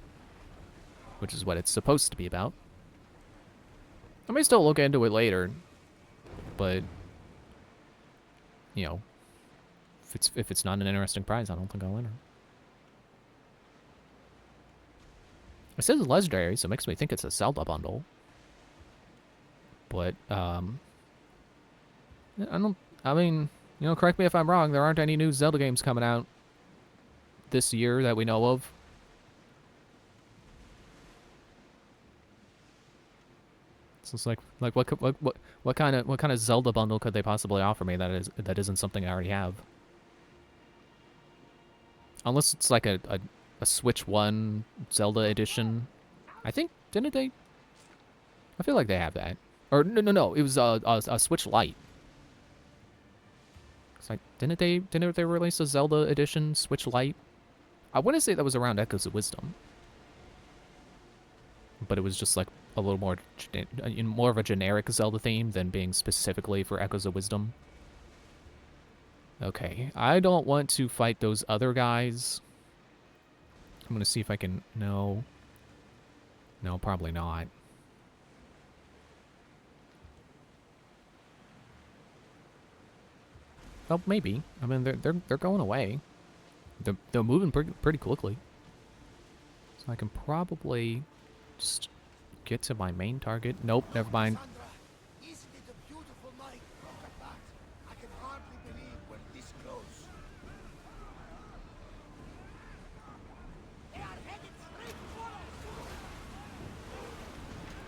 A: which is what it's supposed to be about. I may still look into it later, but you know, if it's not an interesting prize, I don't think I'll enter. It says it's legendary, so it makes me think it's a Zelda bundle. But I mean, you know, correct me if I'm wrong, there aren't any new Zelda games coming out this year that we know of. So it's like what kind of Zelda bundle could they possibly offer me that isn't something I already have? Unless it's like a Switch 1 Zelda edition. I think, didn't they? I feel like they have that. Or, no. It was a Switch Lite. It's like, didn't they release a Zelda edition Switch Lite? I want to say that was around Echoes of Wisdom. But it was just like a little more, more of a generic Zelda theme than being specifically for Echoes of Wisdom. Okay, I don't want to fight those other guys. I'm going to see if I can... No, probably not. Oh, maybe. I mean, they're going away. They're moving pretty quickly. So I can probably just get to my main target. Nope, never mind.
B: Sandra, isn't it a beautiful night? Look at that. I can hardly believe we're this close. They are headed straight for us.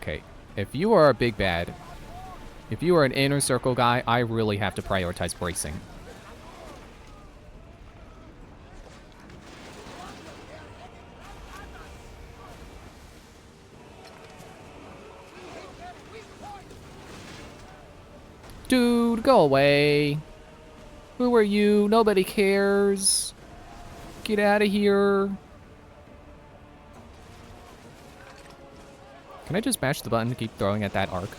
A: Okay, if you are a big bad, if you are an inner circle guy, I really have to prioritize bracing. Dude, go away. Who are you? Nobody cares. Get out of here. Can I just mash the button to keep throwing at that arc?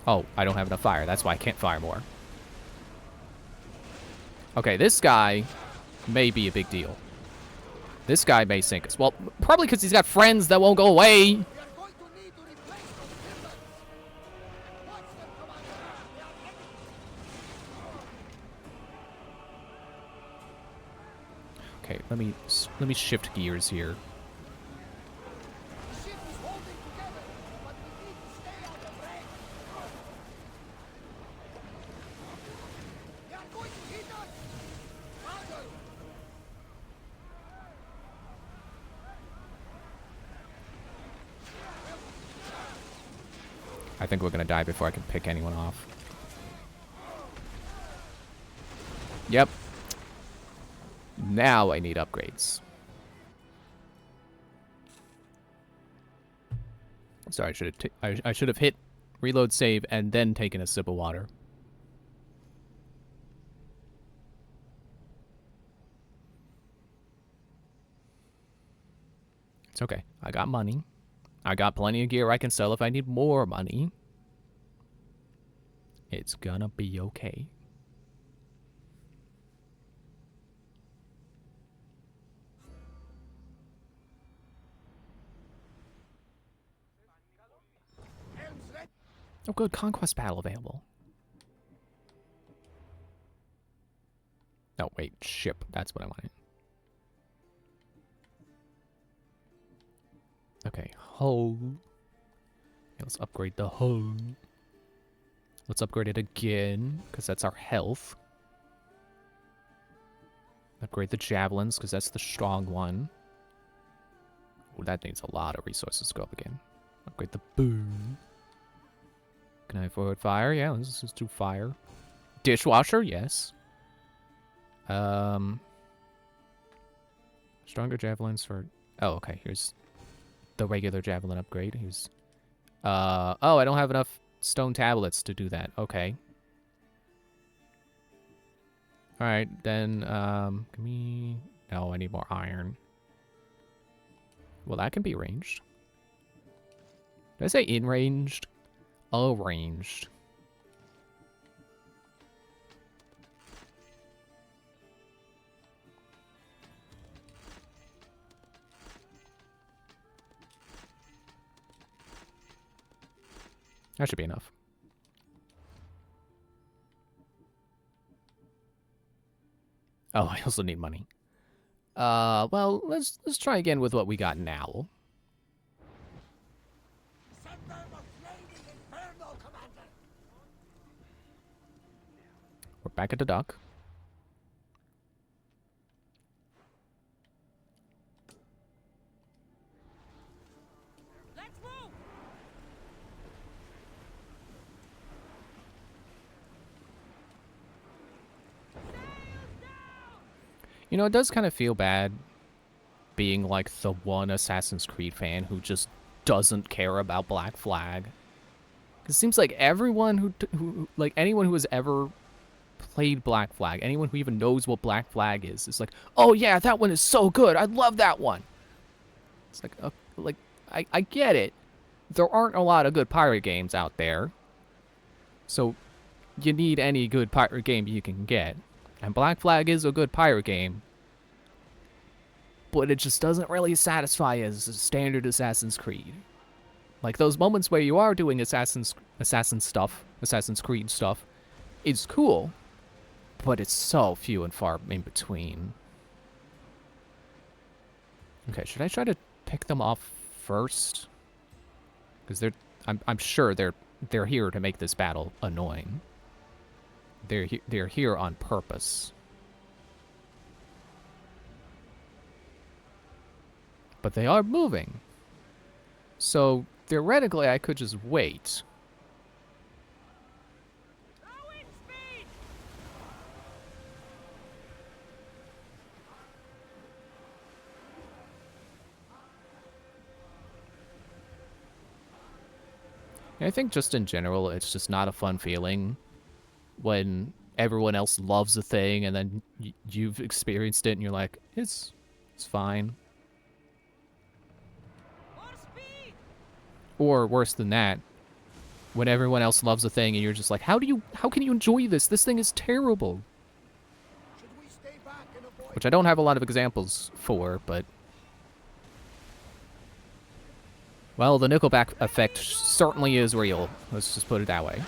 A: Oh, I don't have enough fire. That's why I can't fire more. Okay, this guy may be a big deal. This guy may sink us. Well, probably because he's got friends that won't go away.
B: We are going to need to replace those pillars. Watch them, Commander. They are heading.
A: Okay, let me shift gears here.
B: The ship is holding together, but we need to stay out of range. They are going to hit us. Father.
A: I think we're gonna die before I can pick anyone off. Yep. Now I need upgrades. Sorry, I should have hit reload save and then taken a sip of water. It's okay. I got money. I got plenty of gear I can sell if I need more money. It's gonna be okay.
B: Helm's ready.
A: Oh, good. Conquest battle available. No, wait. Ship. That's what I wanted. Okay. Hull. Okay, let's upgrade the hull. Let's upgrade it again, because that's our health. Upgrade the javelins, because that's the strong one. Oh, that needs a lot of resources to go up again. Upgrade the boom. Can I forward fire? Yeah, let's just do fire. Dishwasher, yes. Stronger javelins for... Oh, okay, here's the regular javelin upgrade. Here's... oh, I don't have enough stone tablets to do that. Okay. Alright, then, can we... No, I need more iron. Well, that can be ranged. Did I say in-ranged? Arranged. That should be enough. Oh, I also need money. Well, let's try again with what we got now.
B: Send them a flaming inferno, Commander.
A: We're back at the dock.
C: Let's move!
A: You know, it does kind of feel bad being like the one Assassin's Creed fan who just doesn't care about Black Flag. It seems like everyone who like anyone who has ever played Black Flag, anyone who even knows what Black Flag is like, oh yeah, that one is so good. I love that one. It's like, I get it. There aren't a lot of good pirate games out there. So you need any good pirate game you can get. And Black Flag is a good pirate game. But it just doesn't really satisfy as a standard Assassin's Creed. Like those moments where you are doing Assassin's Creed stuff, it's cool, but it's so few and far in between. Okay, should I try to pick them off first? Because I'm sure they're here to make this battle annoying. They're here on purpose. But they are moving. So theoretically, I could just wait. I think just in general, it's just not a fun feeling when everyone else loves a thing and then you've experienced it and you're like, it's fine.
C: More speed!
A: Or worse than that, when everyone else loves a thing and you're just like, how can you enjoy this? This thing is terrible.
B: Should we stay back and avoid
A: Which I don't have a lot of examples for, but well, the Nickelback effect certainly is real. Let's just put it that way.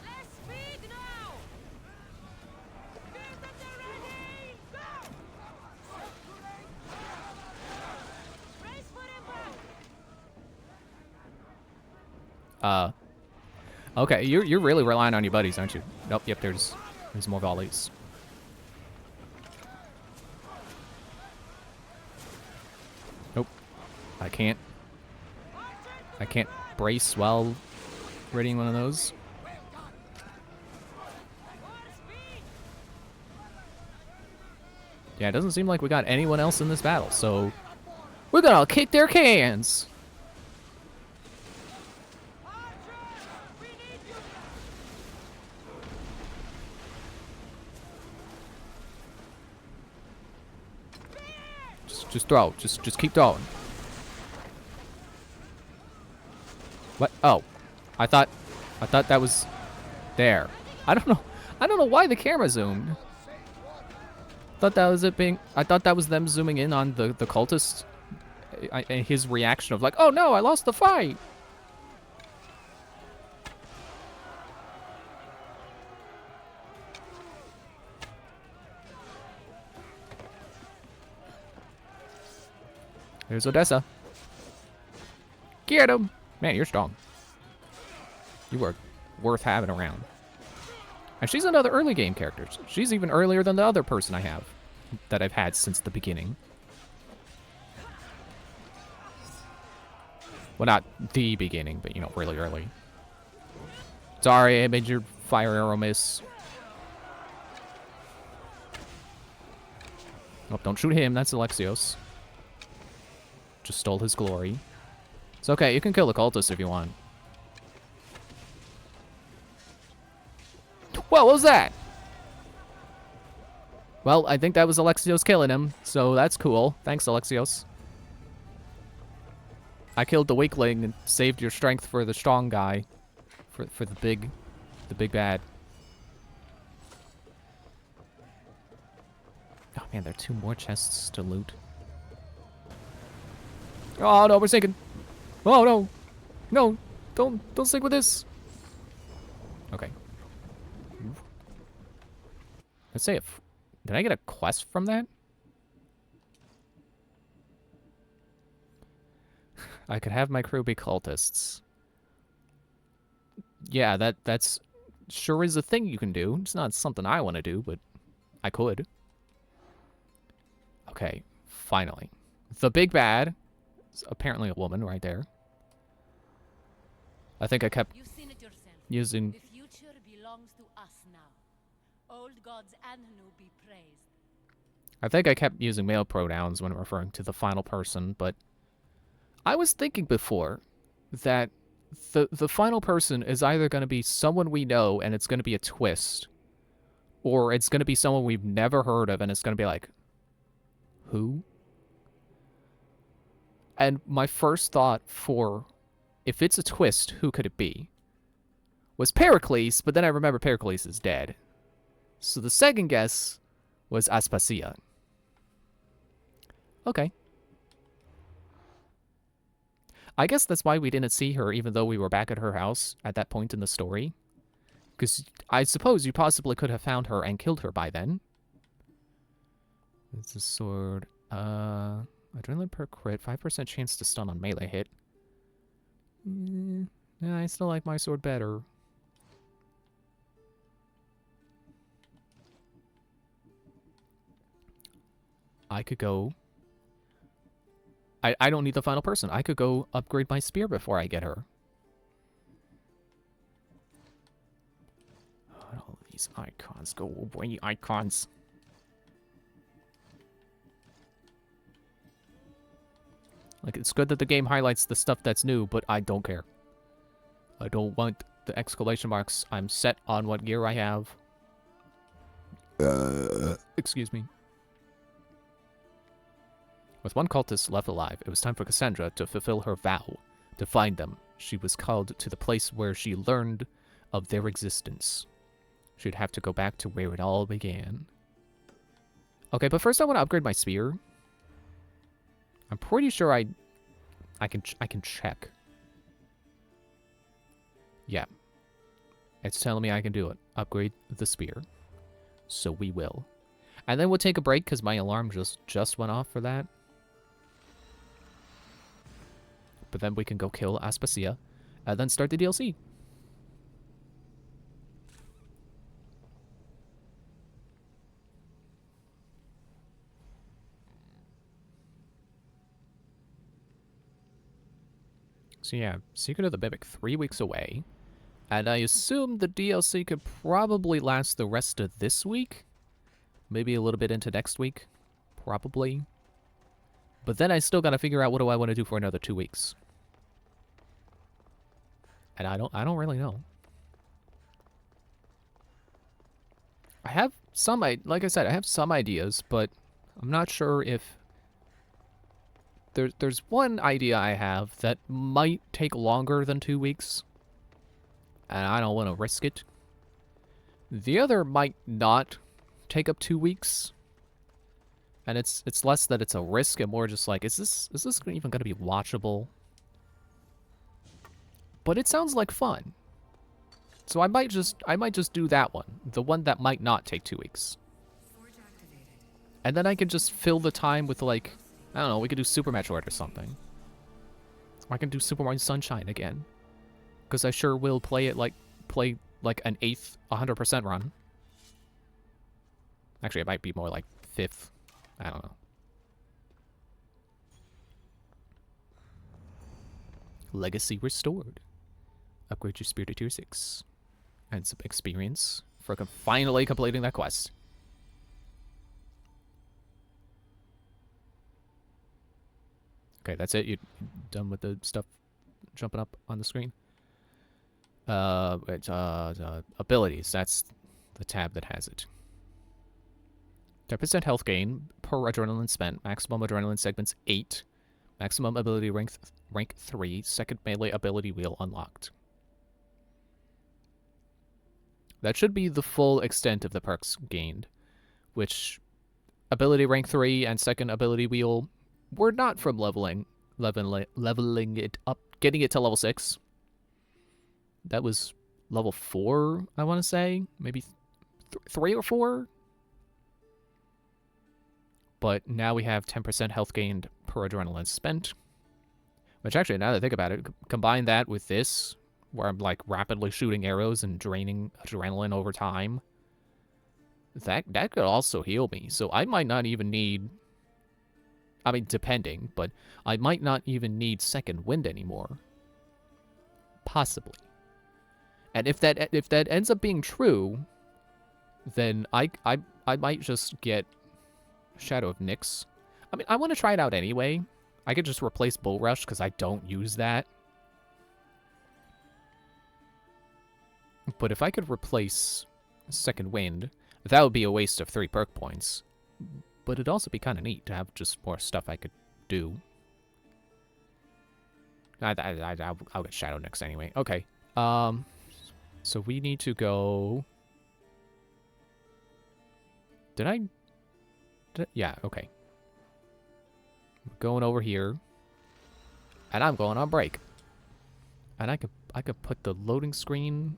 C: Less speed now! Get at the ready! Go! Brace for impact!
A: Okay, you're really relying on your buddies, aren't you? Nope, yep, there's more volleys. Nope. I can't brace while readying one of those. Yeah, it doesn't seem like we got anyone else in this battle, so we're gonna kick their cans. Just throw. Just keep throwing. What? Oh, I thought that was there. I don't know why the camera zoomed. Thought that was it being. I thought that was them zooming in on the cultist. And his reaction of like, oh no, I lost the fight. There's Odessa. Get him! Man, you're strong. You are worth having around. And she's another early game character. She's even earlier than the other person I have. That I've had since the beginning. Well, not the beginning, but, you know, really early. Sorry, I made your fire arrow miss. Oh, don't shoot him. That's Alexios. Just stole his glory. It's okay, you can kill the cultist if you want. What was that? Well, I think that was Alexios killing him, so that's cool. Thanks, Alexios. I killed the weakling and saved your strength for the strong guy. For the big bad. Oh man, there are 2 more chests to loot. Oh no, we're sinking. Oh no. No, don't sink with this. Okay. Let's say if did I get a quest from that? I could have my crew be cultists. Yeah, that's sure is a thing you can do. It's not something I want to do, but I could. Okay, finally. The big bad. It's apparently a woman right there. I think I kept
C: You've seen it yourself.
A: using...
C: The future belongs to us now. Old gods and new be praised.
A: I think I kept using male pronouns when referring to the final person, but I was thinking before that the final person is either going to be someone we know and it's going to be a twist, or it's going to be someone we've never heard of and it's going to be like, who? And my first thought for, if it's a twist, who could it be? Was Pericles, but then I remember Pericles is dead. So the second guess was Aspasia. Okay. I guess that's why we didn't see her even though we were back at her house at that point in the story. Because I suppose you possibly could have found her and killed her by then. It's a sword. Adrenaline per crit. 5% chance to stun on melee hit. Yeah, I still like my sword better. I could go... I don't need the final person. I could go upgrade my spear before I get her. All these icons. Go away, icons. Like, it's good that the game highlights the stuff that's new, but I don't care. I don't want the exclamation marks. I'm set on what gear I have. Excuse me. With one cultist left alive, it was time for Cassandra to fulfill her vow. To find them, she was called to the place where she learned of their existence. She'd have to go back to where it all began. Okay, but first I want to upgrade my spear. I'm pretty sure I can check. Yeah. It's telling me I can do it. Upgrade the spear. So we will. And then we'll take a break because my alarm just went off for that. But then we can go kill Aspasia and then start the DLC. So yeah, Secret of the Mimic, 3 weeks away. And I assume the DLC could probably last the rest of this week. Maybe a little bit into next week. Probably. But then I still gotta figure out what do I want to do for another 2 weeks. And I don't really know. I have some, like I said, I have some ideas, but I'm not sure if... There's one idea I have that might take longer than 2 weeks. And I don't want to risk it. The other might not take up 2 weeks. And it's less that it's a risk and more just like, is this even going to be watchable? But it sounds like fun. So I might just do that one. The one that might not take 2 weeks. And then I can just fill the time with, like, I don't know, we could do Super Metroid or something. Or I can do Super Mario Sunshine again. Because I sure will play an 8th 100% run. Actually, it might be more like 5th. I don't know. Legacy restored. Upgrade your spear to tier 6. And some experience for finally completing that quest. Okay, that's it. You're done with the stuff jumping up on the screen? Abilities. That's the tab that has it. 10% health gain per adrenaline spent. Maximum adrenaline segments 8. Maximum ability rank 3. Second melee ability wheel unlocked. That should be the full extent of the perks gained, which ability rank 3 and second ability wheel were not from leveling it up, getting it to level 6. That was level 4, I want to say. Maybe 3 or 4? But now we have 10% health gained per adrenaline spent. Which actually, now that I think about it, combine that with this, where I'm like rapidly shooting arrows and draining adrenaline over time. That could also heal me. So I might not even need... I mean, depending, but I might not even need second wind anymore. Possibly. And if that ends up being true, then I might just get Shadow of Nyx. I mean, I want to try it out anyway. I could just replace Bull Rush because I don't use that. But if I could replace Second Wind, that would be a waste of 3 perk points. But it'd also be kind of neat to have just more stuff I could do. I'll get Shadow Nyx anyway. Okay. So we need to go... Yeah, okay. I'm going over here. And I'm going on break. And I could put the loading screen...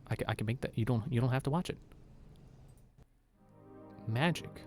A: I can make that... You don't have to watch it. Magic.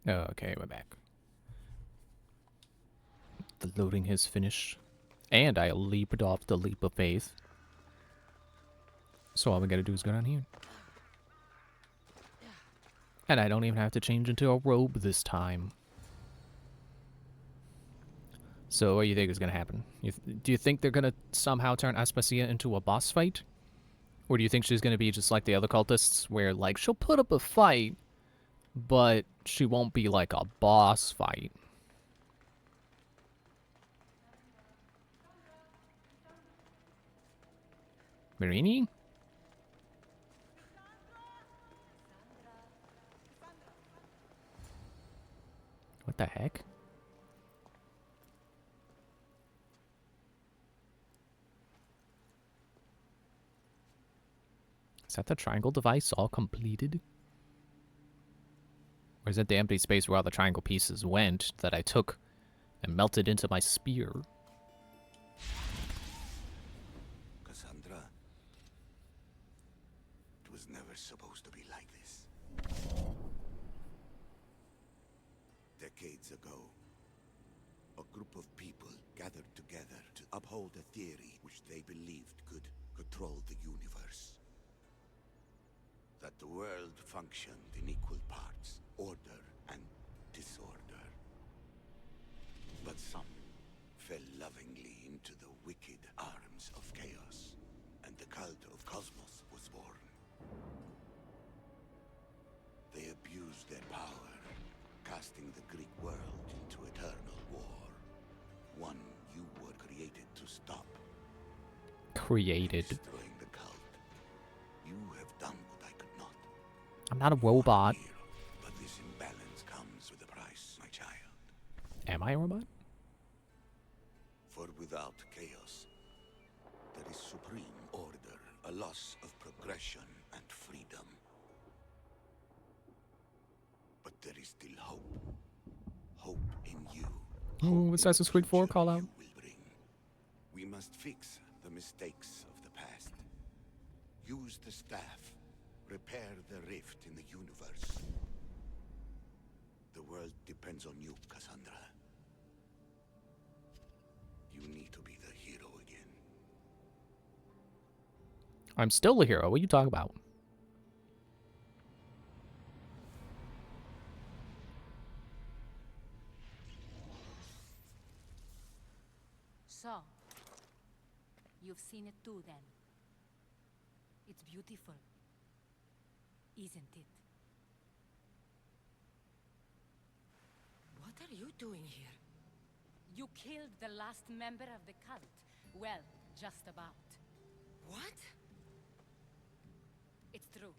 A: Okay, we're back. The loading has finished. And I leaped off the leap of faith. So all we gotta do is go down here. And I don't even have to change into a robe this time. So what do you think is gonna happen? Do you think they're gonna somehow turn Aspasia into a boss fight? Or do you think she's gonna be just like the other cultists, where like she'll put up a fight, but she won't be like a boss fight? Marini? What the heck? Is that the triangle device all completed? Or is that the empty space where all the triangle pieces went that I took and melted into my spear?
B: Cassandra, it was never supposed to be like this. Decades ago, a group of people gathered together to uphold a theory which they believed could control the universe. That the world functioned in equal parts, order and disorder. But some fell lovingly into the wicked arms of chaos, and the cult of Cosmos was born. They abused their power, casting the Greek world into eternal war. One you were created to stop.
A: Created.
B: Destroying the cult. You have done what I could not.
A: I'm not a robot.
B: You are a hero, but this imbalance comes with a price, my child.
A: Am I a robot?
B: For without chaos, there is supreme order, a loss of progression and freedom. But there is still hope. Hope in you.
A: Ooh, Assassin's Creed 4 call out.
B: We must fix the mistakes of the past. Use the staff. Repair the rift in the universe. The world depends on you, Cassandra. You need to be the hero again.
A: I'm still a hero. What are you talking about?
E: So, you've seen it too then. It's beautiful, isn't it?
C: What are you doing here?
E: You killed the last member of the cult. Well, just about.
C: What?
E: It's true.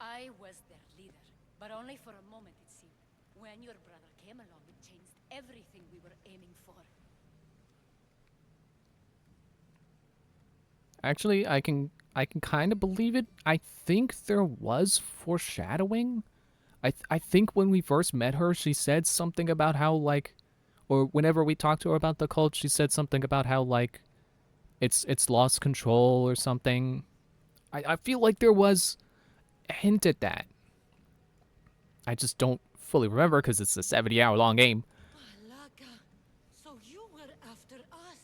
E: I was their leader, but only for a moment it seemed. When your brother came along, it changed everything we were aiming for.
A: Actually, I can kind of believe it. I think there was foreshadowing. I think when we first met her, she said something about how like, or whenever we talked to her about the cult, she said something about how like, it's lost control or something. I feel like there was a hint at that. I just don't fully remember because it's a 70-hour-long game.
C: Malaka, so you were after us.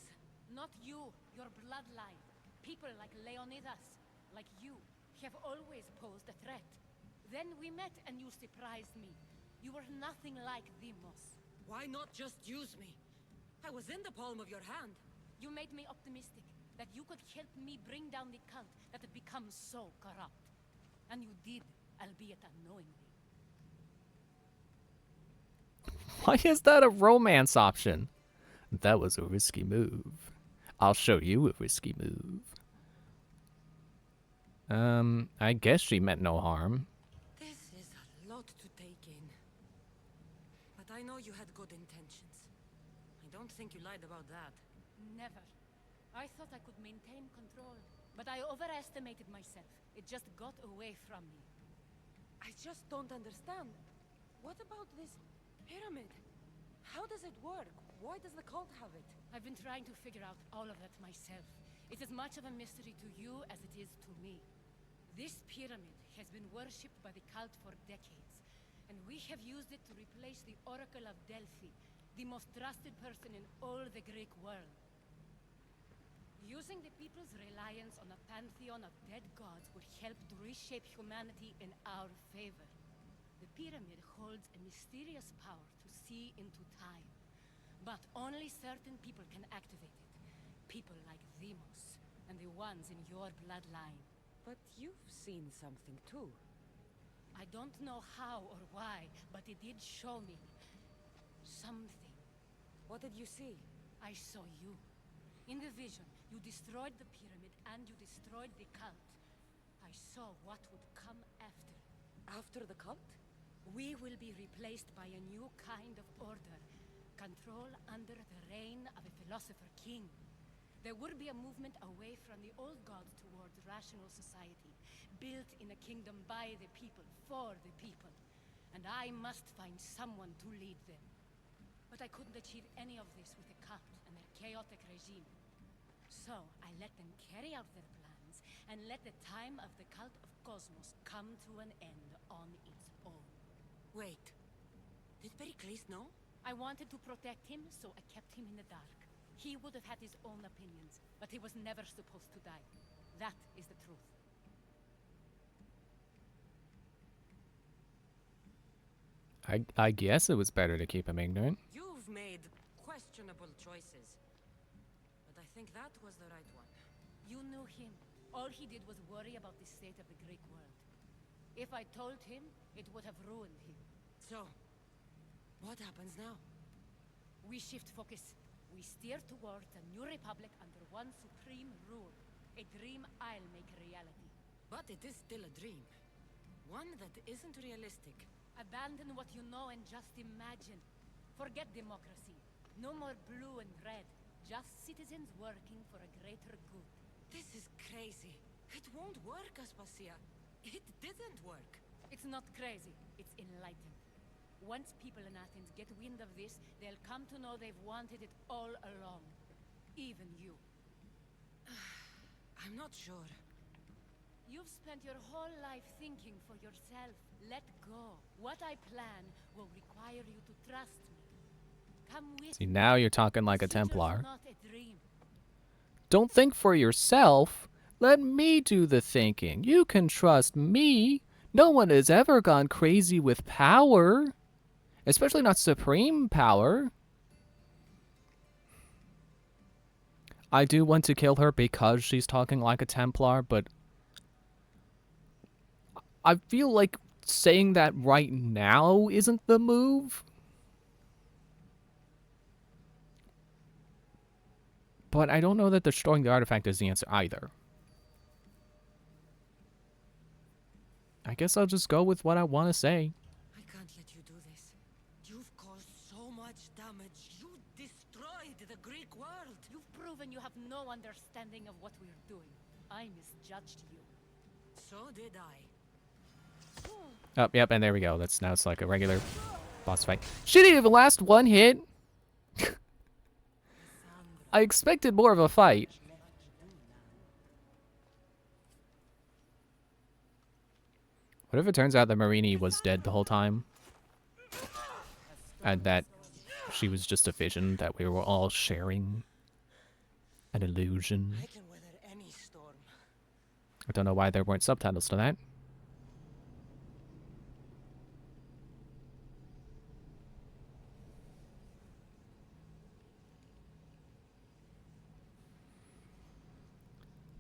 E: Not you, your bloodline. People like Leonidas, like you, have always posed a threat. Then we met and you surprised me. You were nothing like Demos.
C: Why not just use me? I was in the palm of your hand.
E: You made me optimistic that you could help me bring down the cult that had become so corrupt. And you did, albeit unknowingly.
A: Why is that a romance option? That was a risky move. I'll show you a risky move. I guess she meant no harm.
C: This is a lot to take in. But I know you had good intentions. I don't think you lied about that.
E: Never. I thought I could maintain control, but I overestimated myself. It just got away from me.
C: I just don't understand. What about this pyramid? How does it work? Why does the cult have it?
E: I've been trying to figure out all of that myself. It's as much of a mystery to you as it is to me. This pyramid has been worshipped by the cult for decades, And we have used it to replace the Oracle of Delphi, the most trusted person in all the Greek world. Using the people's reliance on a pantheon of dead gods would help to reshape humanity in our favor. The pyramid holds a mysterious power to see into time. But only certain people can activate it. People like Demos, and the ones in your bloodline.
C: But you've seen something too.
E: I don't know how or why, but it did show me something.
C: What did you see?
E: I saw you. In the vision, you destroyed the pyramid and you destroyed the cult. I saw what would come after.
C: After the cult?
E: We will be replaced by a new kind of order. Control under the reign of a philosopher king. There would be a movement away from the old gods towards rational society, built in a kingdom by the people, for the people. And I must find someone to lead them. But I couldn't achieve any of this with the cult and their chaotic regime. So I let them carry out their plans, and let the time of the cult of Cosmos come to an end on its own.
C: Wait. Did Pericles know?
E: I wanted to protect him, so I kept him in the dark. He would have had his own opinions, but he was never supposed to die. That is the truth.
A: I guess it was better to keep him ignorant.
C: You've made questionable choices. But I think that was the right one.
E: You knew him. All he did was worry about the state of the Greek world. If I told him, it would have ruined him.
C: So, what happens now?
E: We shift focus. We steer towards a new republic under one supreme rule. A dream I'll make a reality.
C: But it is still a dream. One that isn't realistic.
E: Abandon what you know and just imagine. Forget democracy. No more blue and red. Just citizens working for a greater good.
C: This is crazy. It won't work, Aspasia. It didn't work.
E: It's not crazy. It's enlightened. Once people in Athens get wind of this, they'll come to know they've wanted it all along. Even you.
C: I'm not sure.
E: You've spent your whole life thinking for yourself. Let go. What I plan will require you to trust me. Come with
A: See,
E: me.
A: now you're talking like a
E: The future's
A: Templar.
E: not a dream.
A: Don't think for yourself. Let me do the thinking. You can trust me. No one has ever gone crazy with power. Especially not supreme power. I do want to kill her because she's talking like a Templar, but I feel like saying that right now isn't the move. But I don't know that destroying the artifact is the answer either. I guess I'll just go with what I want to say.
C: I can't let you do this. You've caused so much damage. You destroyed the Greek world.
E: You've proven you have no understanding of what we're doing. I misjudged you.
C: So did I.
A: Oh, yep, and there we go. Now it's like a regular boss fight. She didn't even last one hit. I expected more of a fight. What if it turns out that Marini was dead the whole time? And that she was just a vision, that we were all sharing an illusion?
C: I can weather any storm.
A: I don't know why there weren't subtitles to that.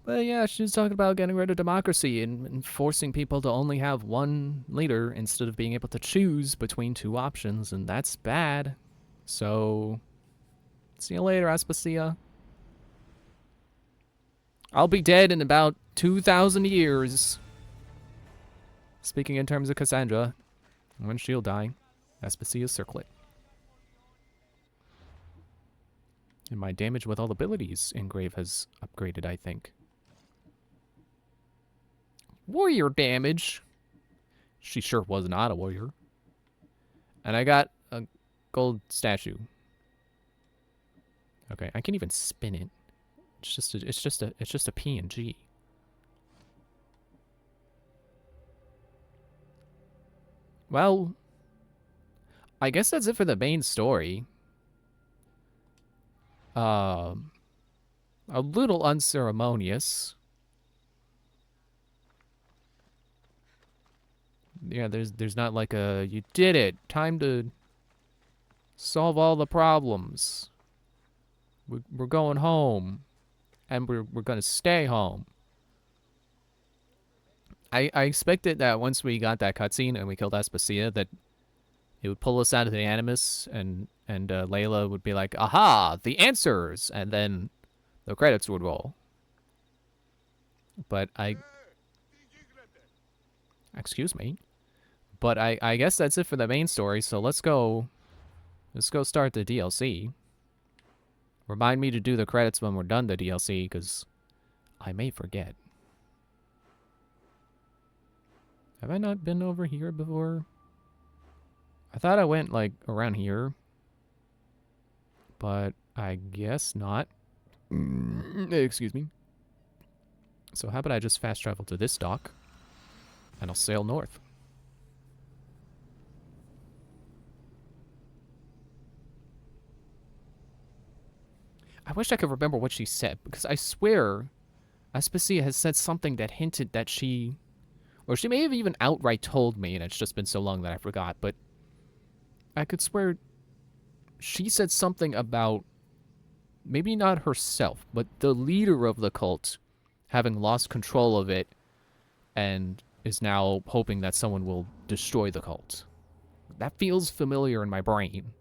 A: But yeah, she's talking about getting rid of democracy and forcing people to only have one leader instead of being able to choose between two options, and that's bad. So, see you later, Aspasia. I'll be dead in about 2,000 years. Speaking in terms of Cassandra, when she'll die, Aspasia's circlet. And my damage with all abilities engrave has upgraded, I think. Warrior damage. She sure was not a warrior. And I got a gold statue. Okay, I can even spin it. It's just a PNG. Well, I guess that's it for the main story. Um, a little unceremonious. Yeah, there's not like a you did it, time to solve all the problems. We're going home, and we're gonna stay home. I expected that once we got that cutscene and we killed Aspasia, that it would pull us out of the Animus, and Layla would be like, "Aha, the answers," and then the credits would roll. But excuse me. But I guess that's it for the main story. So let's go start the DLC. Remind me to do the credits when we're done the DLC, because I may forget. Have I not been over here before? I thought I went, like, around here. But I guess not. Excuse me. So how about I just fast travel to this dock, and I'll sail north. I wish I could remember what she said, because I swear Aspasia has said something that hinted that she... Or she may have even outright told me, and it's just been so long that I forgot, but I could swear she said something about maybe not herself, but the leader of the cult having lost control of it and is now hoping that someone will destroy the cult. That feels familiar in my brain.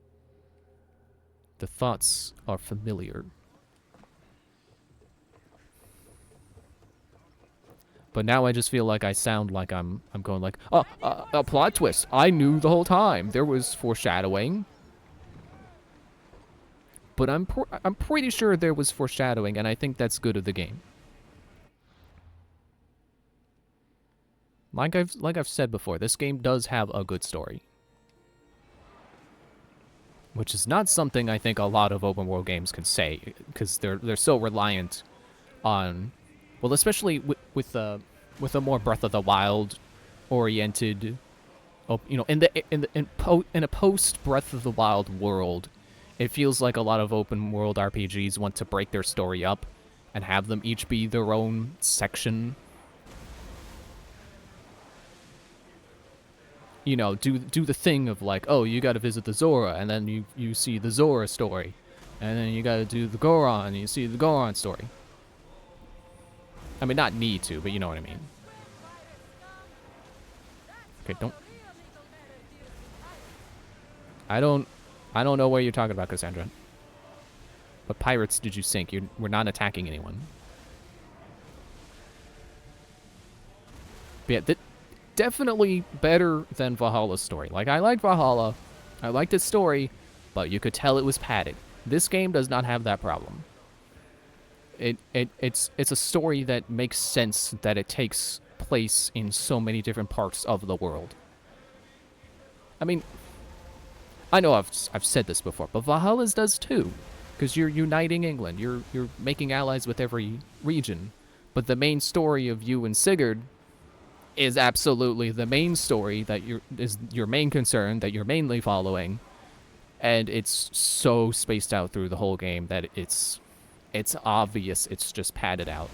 A: The thoughts are familiar. But now I just feel like I sound like I'm going like, oh, a plot twist. I knew the whole time. There was foreshadowing. But I'm pretty sure there was foreshadowing, and I think that's good of the game. Like I've said before, this game does have a good story. Which is not something I think a lot of open world games can say, because they're so reliant on, well, especially with a more Breath of the Wild oriented, you know, in a post Breath of the Wild world, it feels like a lot of open world RPGs want to break their story up and have them each be their own section. You know, do the thing of like, oh, you got to visit the Zora, and then you see the Zora story, and then you got to do the Goron, and you see the Goron story. I mean, not need to, but you know what I mean. Okay, don't. I don't know what you're talking about, Cassandra. What pirates did you sink? We're not attacking anyone. But yeah, definitely better than Valhalla's story. Like, I liked Valhalla. I liked its story, but you could tell it was padded. This game does not have that problem. It's a story that makes sense, that it takes place in so many different parts of the world. I mean, I know I've said this before, but Valhalla's does too, because you're uniting England. You're making allies with every region, but the main story of you and Sigurd is absolutely the main story that is your main concern, that you're mainly following, and it's so spaced out through the whole game that it's obvious it's just padded out.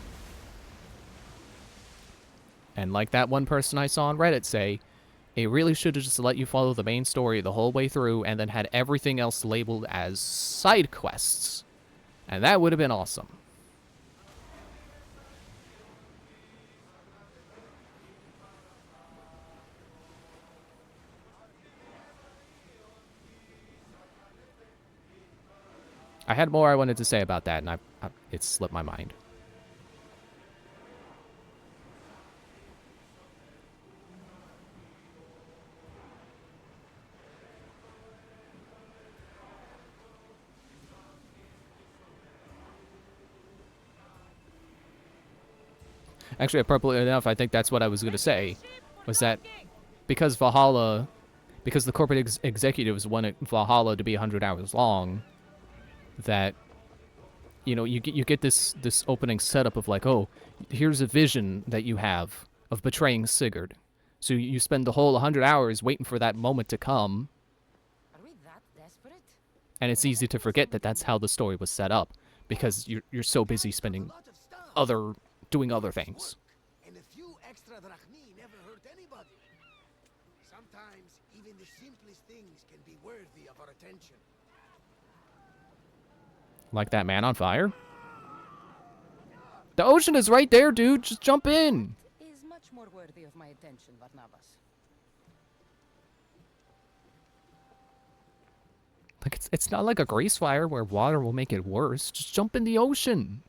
A: And like that one person I saw on Reddit say, it really should have just let you follow the main story the whole way through and then had everything else labeled as side quests. And that would have been awesome. I had more I wanted to say about that, and it slipped my mind. Actually, appropriately enough, I think that's what I was going to say, was that because Valhalla, because the corporate executives wanted Valhalla to be 100 hours long, that, you know, you get this opening setup of like, oh, here's a vision that you have of betraying Sigurd. So you spend the whole 100 hours waiting for that moment to come, And it's easy to forget that that's how the story was set up, because you're so busy spending doing other things.
F: And a few extra drachmi never hurt anybody. Sometimes even the simplest things can be worthy of our attention.
A: Like that man on fire. The ocean is right there, dude. Just jump in.
C: Is much more worthy of my attention, Barnabas.
A: Like it's not like a grease fire where water will make it worse. Just jump in the ocean.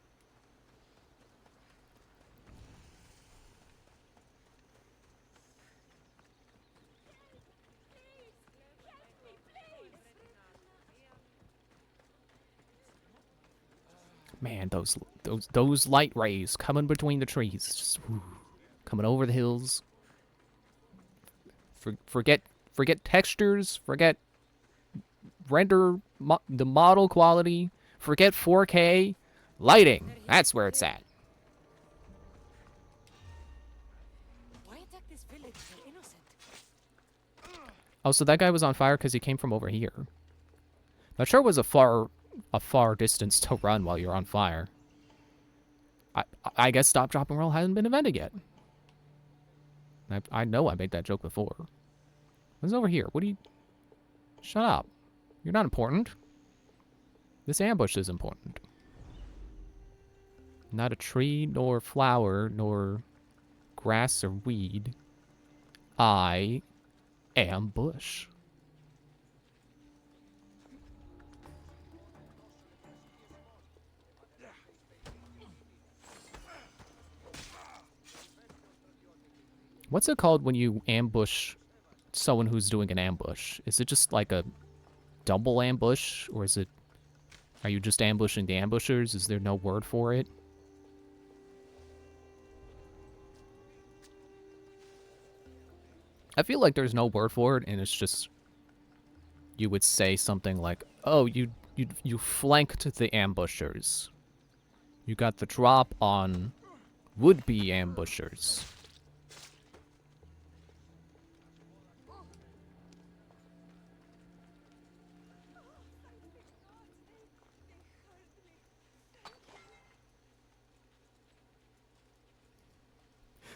A: Man, those light rays coming between the trees, just coming over the hills. Forget textures, forget the model quality, forget 4K, lighting. That's where it's at.
C: Why attack this village? They're innocent.
A: Oh, so that guy was on fire because he came from over here. That sure was a far distance to run while you're on fire. I guess stop, drop, and roll hasn't been invented yet. I know I made that joke before. What's over here? What do you... Shut up. You're not important. This ambush is important. Not a tree, nor flower, nor grass or weed. I am bush. What's it called when you ambush someone who's doing an ambush? Is it just like a double ambush? Or is it... Are you just ambushing the ambushers? Is there no word for it? I feel like there's no word for it, and it's just... You would say something like, oh, you flanked the ambushers. You got the drop on would-be ambushers.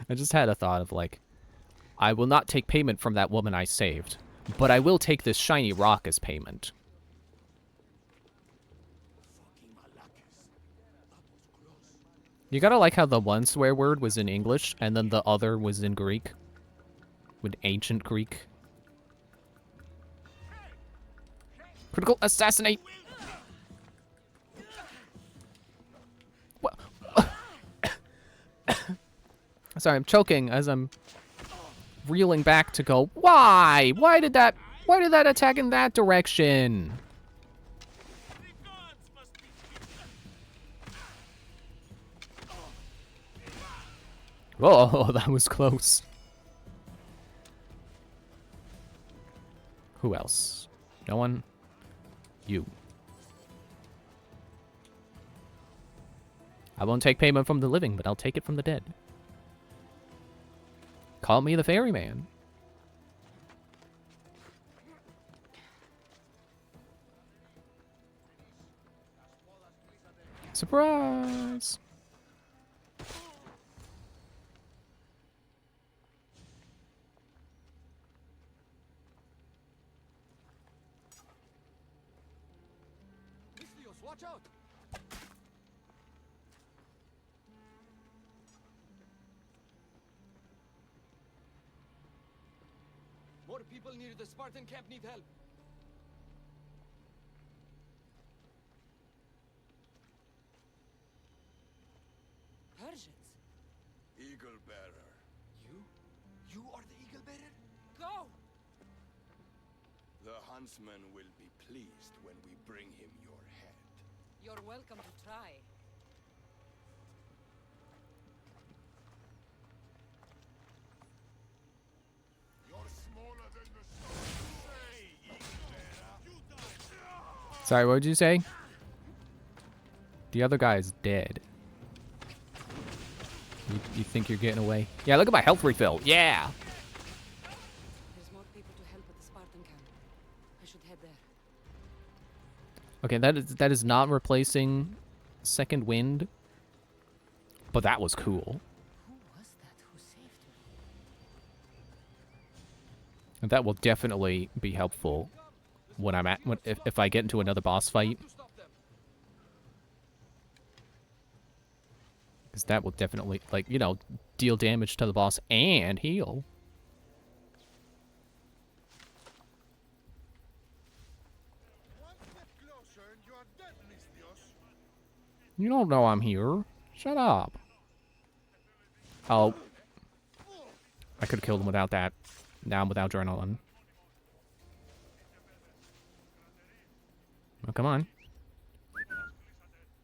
A: I just had a thought of like, I will not take payment from that woman I saved, but I will take this shiny rock as payment. You gotta like how the one swear word was in English and then the other was in Greek. With ancient Greek. Critical assassinate! What? Sorry, I'm choking as I'm reeling back to go, why? Why did that attack in that direction? Whoa, that was close. Who else? No one? You. I won't take payment from the living, but I'll take it from the dead. Call me the ferryman. Surprise!
F: Watch out! More people near the Spartan camp need help.
C: Persians.
B: Eagle bearer.
F: You? You are the eagle bearer?
C: Go!
B: The huntsman will be pleased when we bring him your head.
C: You're welcome to try.
B: You're smaller than the sun. Say, eagle bearer. You die.
A: Sorry, what did you say? The other guy is dead. You think you're getting away? Yeah, look at my health refill. Yeah!
C: There's more people to help at the Spartan camp. I should head there.
A: Okay, that is not replacing Second Wind, but that was cool.
E: Who was that who saved me?
A: And that will definitely be helpful when I'm at if I get into another boss fight, because that will definitely, like, you know, deal damage to the boss and heal.
F: One step closer and you are dead, Mistios.
A: You don't know I'm here. Shut up. Oh, I could have killed him without that. Now I'm without adrenaline. Oh, come on.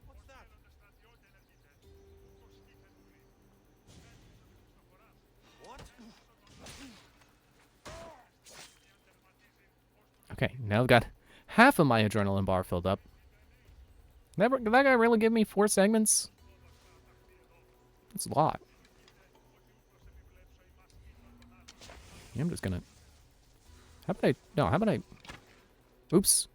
F: What's that? What?
A: Okay, now I've got half of my adrenaline bar filled up. Did that guy really give me 4 segments? That's a lot. Yeah, I'm just gonna... How about I... No, how about I... Oops.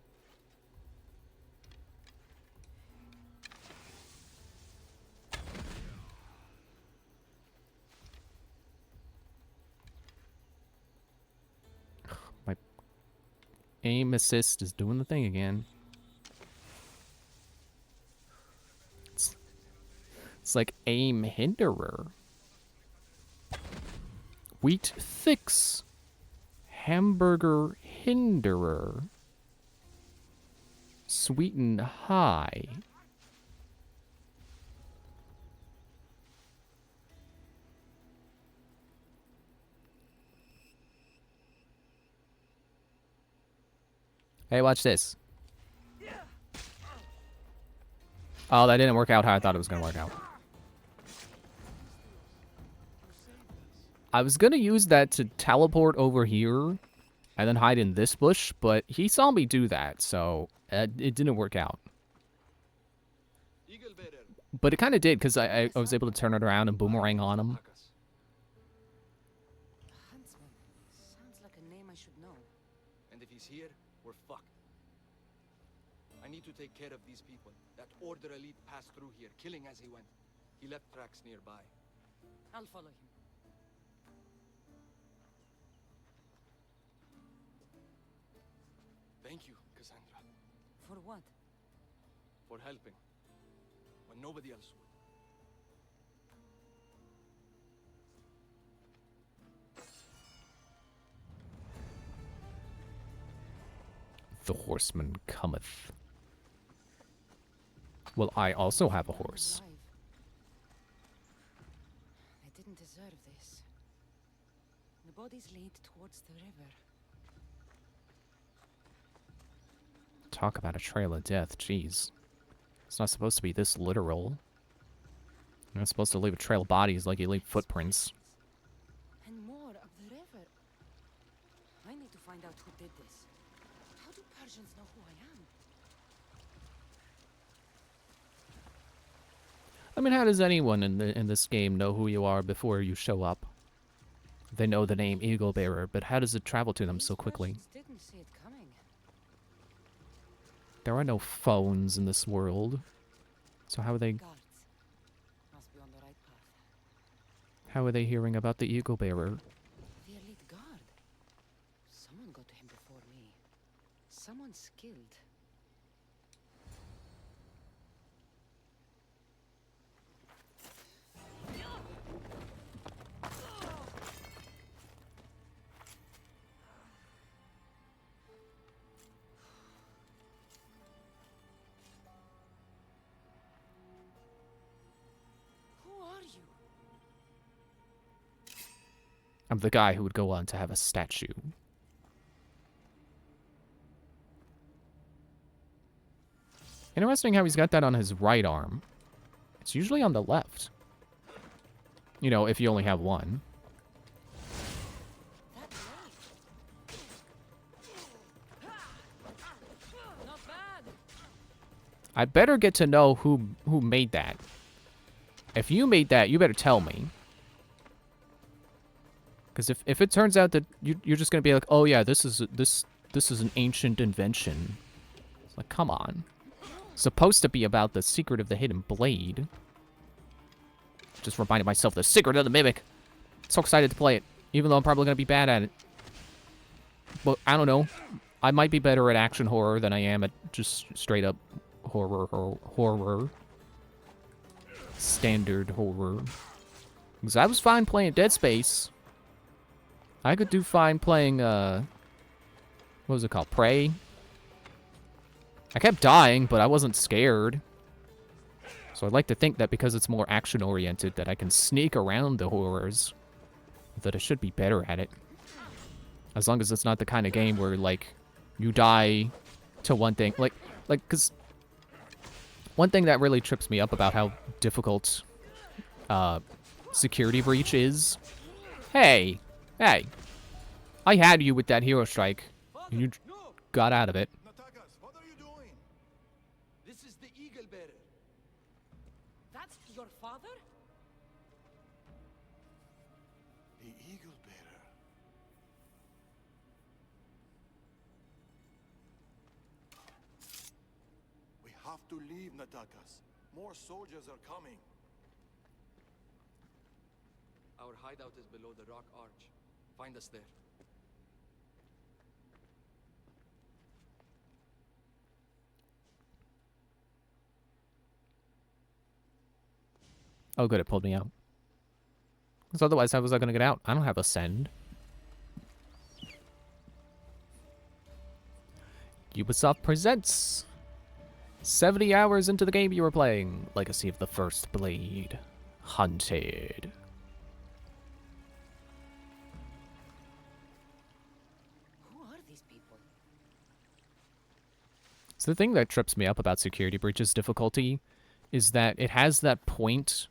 A: My aim assist is doing the thing again. It's like aim hinderer. Wheat thicks. Hamburger hinderer. Sweeten high. Hey, watch this. Oh, that didn't work out how I thought it was going to work out. I was going to use that to teleport over here and then hide in this bush, but he saw me do that, so it didn't work out. But it kind of did, because I was able to turn it around and boomerang on him.
E: Huntsman. Sounds like a name I should know.
G: And if he's here, we're fucked. I need to take care of these people. That Order elite passed through here, killing as he went. He left tracks nearby.
E: I'll follow him.
G: Thank you, Cassandra,
E: For what?
G: for helping when nobody else would.
A: The horseman cometh. Well, I also have a horse.
E: Alive. I didn't deserve this. The bodies lead towards the river.
A: Talk about a trail of death, jeez. It's not supposed to be this literal. You're not supposed to leave a trail of bodies like you leave footprints.
E: And more of the river. I need to find out who did this. How do Persians know who I am?
A: I mean, how does anyone in this game know who you are before you show up? They know the name Eagle Bearer, but how does it travel to them so quickly?
E: Persians didn't see it coming.
A: There are no phones in this world. So how are they
E: Guards. Must be on the right path.
A: how are they hearing about the Eagle Bearer?
E: The elite guard. Someone got to him before me. Someone skilled. Who are you?
A: I'm the guy who would go on to have a statue. Interesting how he's got that on his right arm. It's usually on the left. You know, if you only have one.
E: That blade. Not bad.
A: I better get to know who made that. If you made that, you better tell me. Because if it turns out that you're just gonna be like, oh yeah, this is an ancient invention. It's like, come on. supposed to be about the secret of the hidden blade. Just reminded myself the secret of the mimic. So excited to play it, even though I'm probably gonna be bad at it. But I don't know. I might be better at action horror than I am at just straight up horror. Standard horror. Because I was fine playing Dead Space. I could do fine playing, what was it called? Prey? I kept dying, but I wasn't scared. So I'd like to think that because it's more action-oriented, that I can sneak around the horrors. That I should be better at it. As long as it's not the kind of game where, like, you die to one thing. Like, because one thing that really trips me up about how difficult, Security Breach is. Hey! Hey! I had you with that hero strike, and you got out of it.
B: Natakas, what are you doing?
G: This is the Eagle Bearer.
C: That's your father?
B: The Eagle Bearer. We have to leave, Natakas. More soldiers are coming.
G: Our hideout is below the rock arch. Find us there.
A: Oh, good, it pulled me out. Because otherwise, how was I going to get out? I don't have Ascend. Ubisoft presents 70 hours into the game you were playing. Legacy of the First Blade. Hunted.
C: Who are these people?
A: So the thing that trips me up about Security Breach's difficulty is that it has that point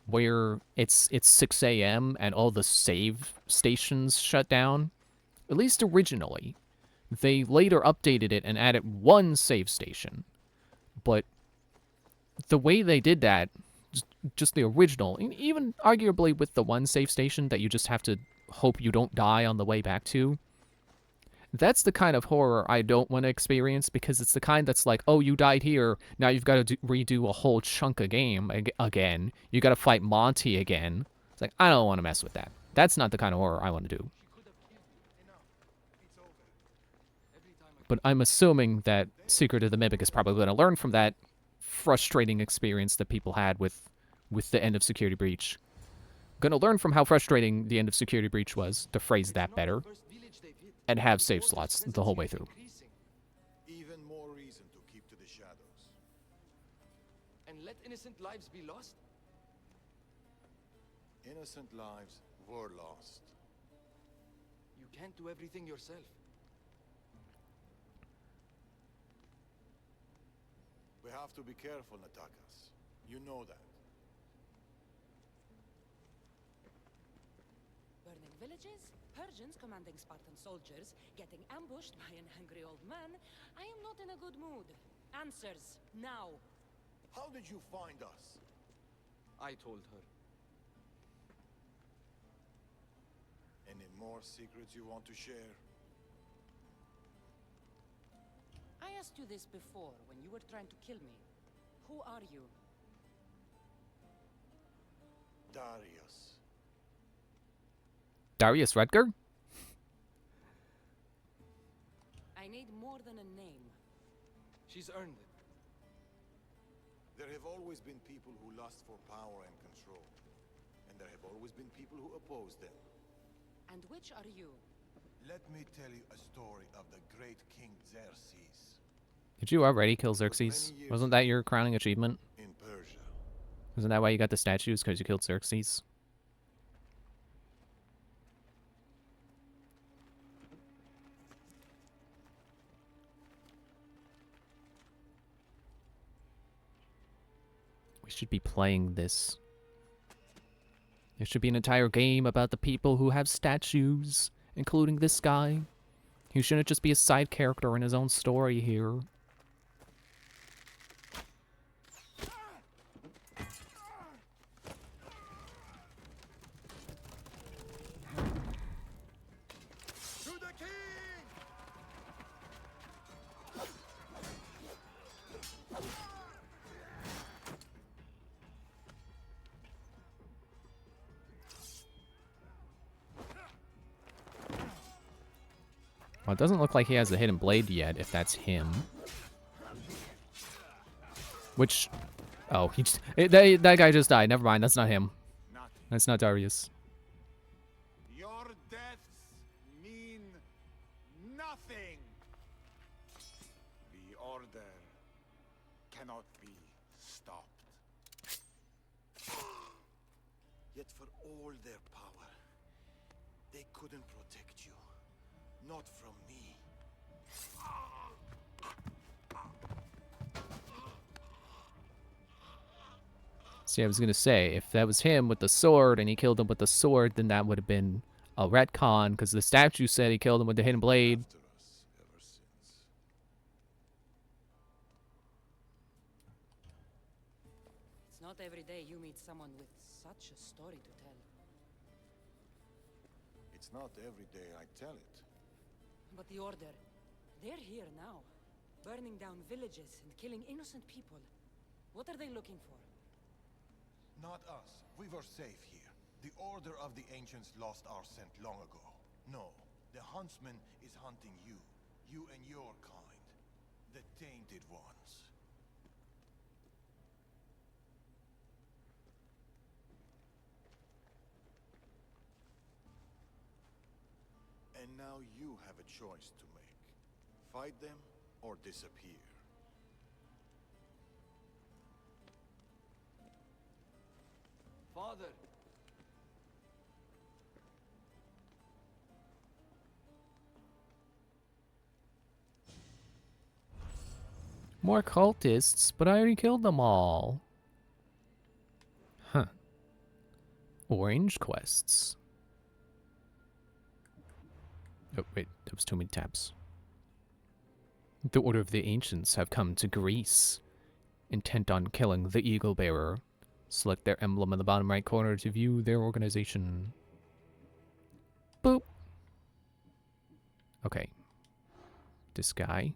A: where it's 6 a.m. and all the save stations shut down. At least originally. They later updated it and added one save station. But the way they did that, just the original, and even arguably with the one save station that you just have to hope you don't die on the way back to, that's the kind of horror I don't want to experience, because it's the kind that's like, oh, you died here, now you've got to redo a whole chunk of game again. You got to fight Monty again. It's like, I don't want to mess with that. That's not the kind of horror I want to do. But I'm assuming that Secret of the Mimic is probably going to learn from that frustrating experience that people had with the end of Security Breach. Going to learn from how frustrating the end of Security Breach was, to phrase that better, and have save slots the whole way through.
B: Even more reason to keep to the shadows.
G: And let innocent lives be lost?
B: Innocent lives were lost.
G: You can't do everything yourself.
B: We have to be careful, Natakas. You know that.
C: Burning villages, Persians commanding Spartan soldiers, getting ambushed by an angry old man. I am not in a good mood. Answers, now.
B: How did you find us?
G: I told her.
B: Any more secrets you want to share?
C: I asked you this before, when you were trying to kill me. Who are you?
B: Darius.
A: Darius Redger?
C: I need more than a name.
G: She's earned it.
B: There have always been people who lust for power and control. And there have always been people who oppose them.
C: And which are you?
B: Let me tell you a story of the great King Xerxes.
A: Did you already kill Xerxes? Wasn't that your crowning achievement?
B: In Persia.
A: Isn't that why you got the statues? Because you killed Xerxes? We should be playing this. There should be an entire game about the people who have statues, including this guy. He shouldn't just be a side character in his own story here.
B: To the king!
A: Well, it doesn't look like he has the hidden blade yet, if that's him. Which... Oh, that guy just died. Never mind, that's not him.
B: Nothing.
A: That's not Darius.
B: Your deaths mean nothing. The Order cannot be stopped. Yet for all their power, they couldn't protect you. Not from me.
A: See, I was gonna say, if that was him with the sword and he killed him with the sword, then that would have been a retcon, because the statue said he killed him with the hidden blade.
B: After us ever since.
C: It's not every day you meet someone with such a story to tell.
B: It's not every day I tell it.
C: But the Order, they're here now. Burning down villages and killing innocent people. What are they looking for?
H: Not us. We were safe here. The Order of the Ancients lost our scent long ago. No, the Huntsman is hunting you. You and your kind. The Tainted Ones.
B: And now you have a choice to make. Fight them or disappear.
G: Father!
A: More cultists, but I already killed them all. Huh. Orange quests. Oh, wait, that was too many tabs. The Order of the Ancients have come to Greece, intent on killing the Eagle Bearer. Select their emblem in the bottom right corner to view their organization. Boop. Okay. This guy.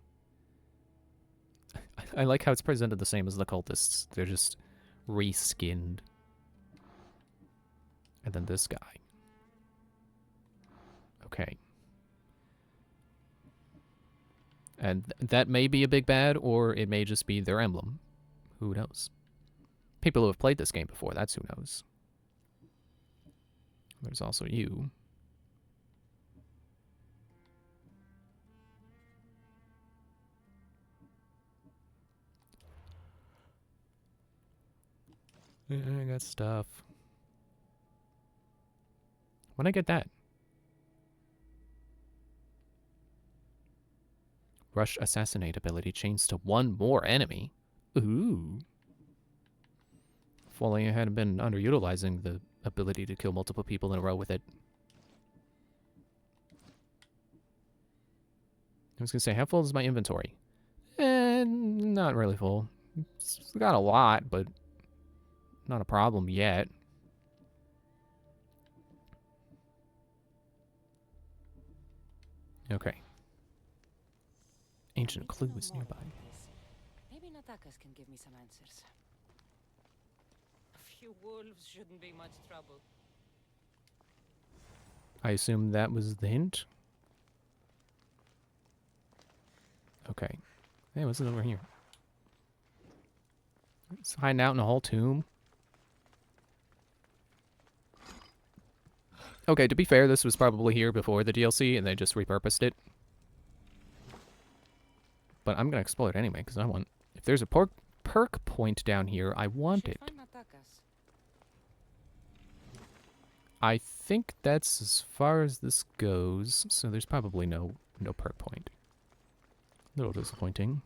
A: I like how it's presented the same as the cultists. They're just reskinned. And then this guy. Okay. And that may be a big bad, or it may just be their emblem. Who knows? People who have played this game before, that's who knows. There's also you. Yeah, I got stuff. When I get that? Rush Assassinate ability changed to one more enemy. Ooh. If only I hadn't been underutilizing the ability to kill multiple people in a row with it. I was gonna say, how full is my inventory? Not really full. It's got a lot, but not a problem yet. Okay. Ancient clue is nearby.
C: Maybe Natakas can give me some answers. A few wolves shouldn't be much trouble.
A: I assume that was the hint. Okay. Hey, what's it over here? It's hiding out in a whole tomb. Okay, to be fair, this was probably here before the DLC, and they just repurposed it. But I'm gonna explore it anyway, because I want... If there's a perk point down here, I want it.
C: Find Natakas.
A: I think that's as far as this goes, so there's probably no perk point. A little disappointing.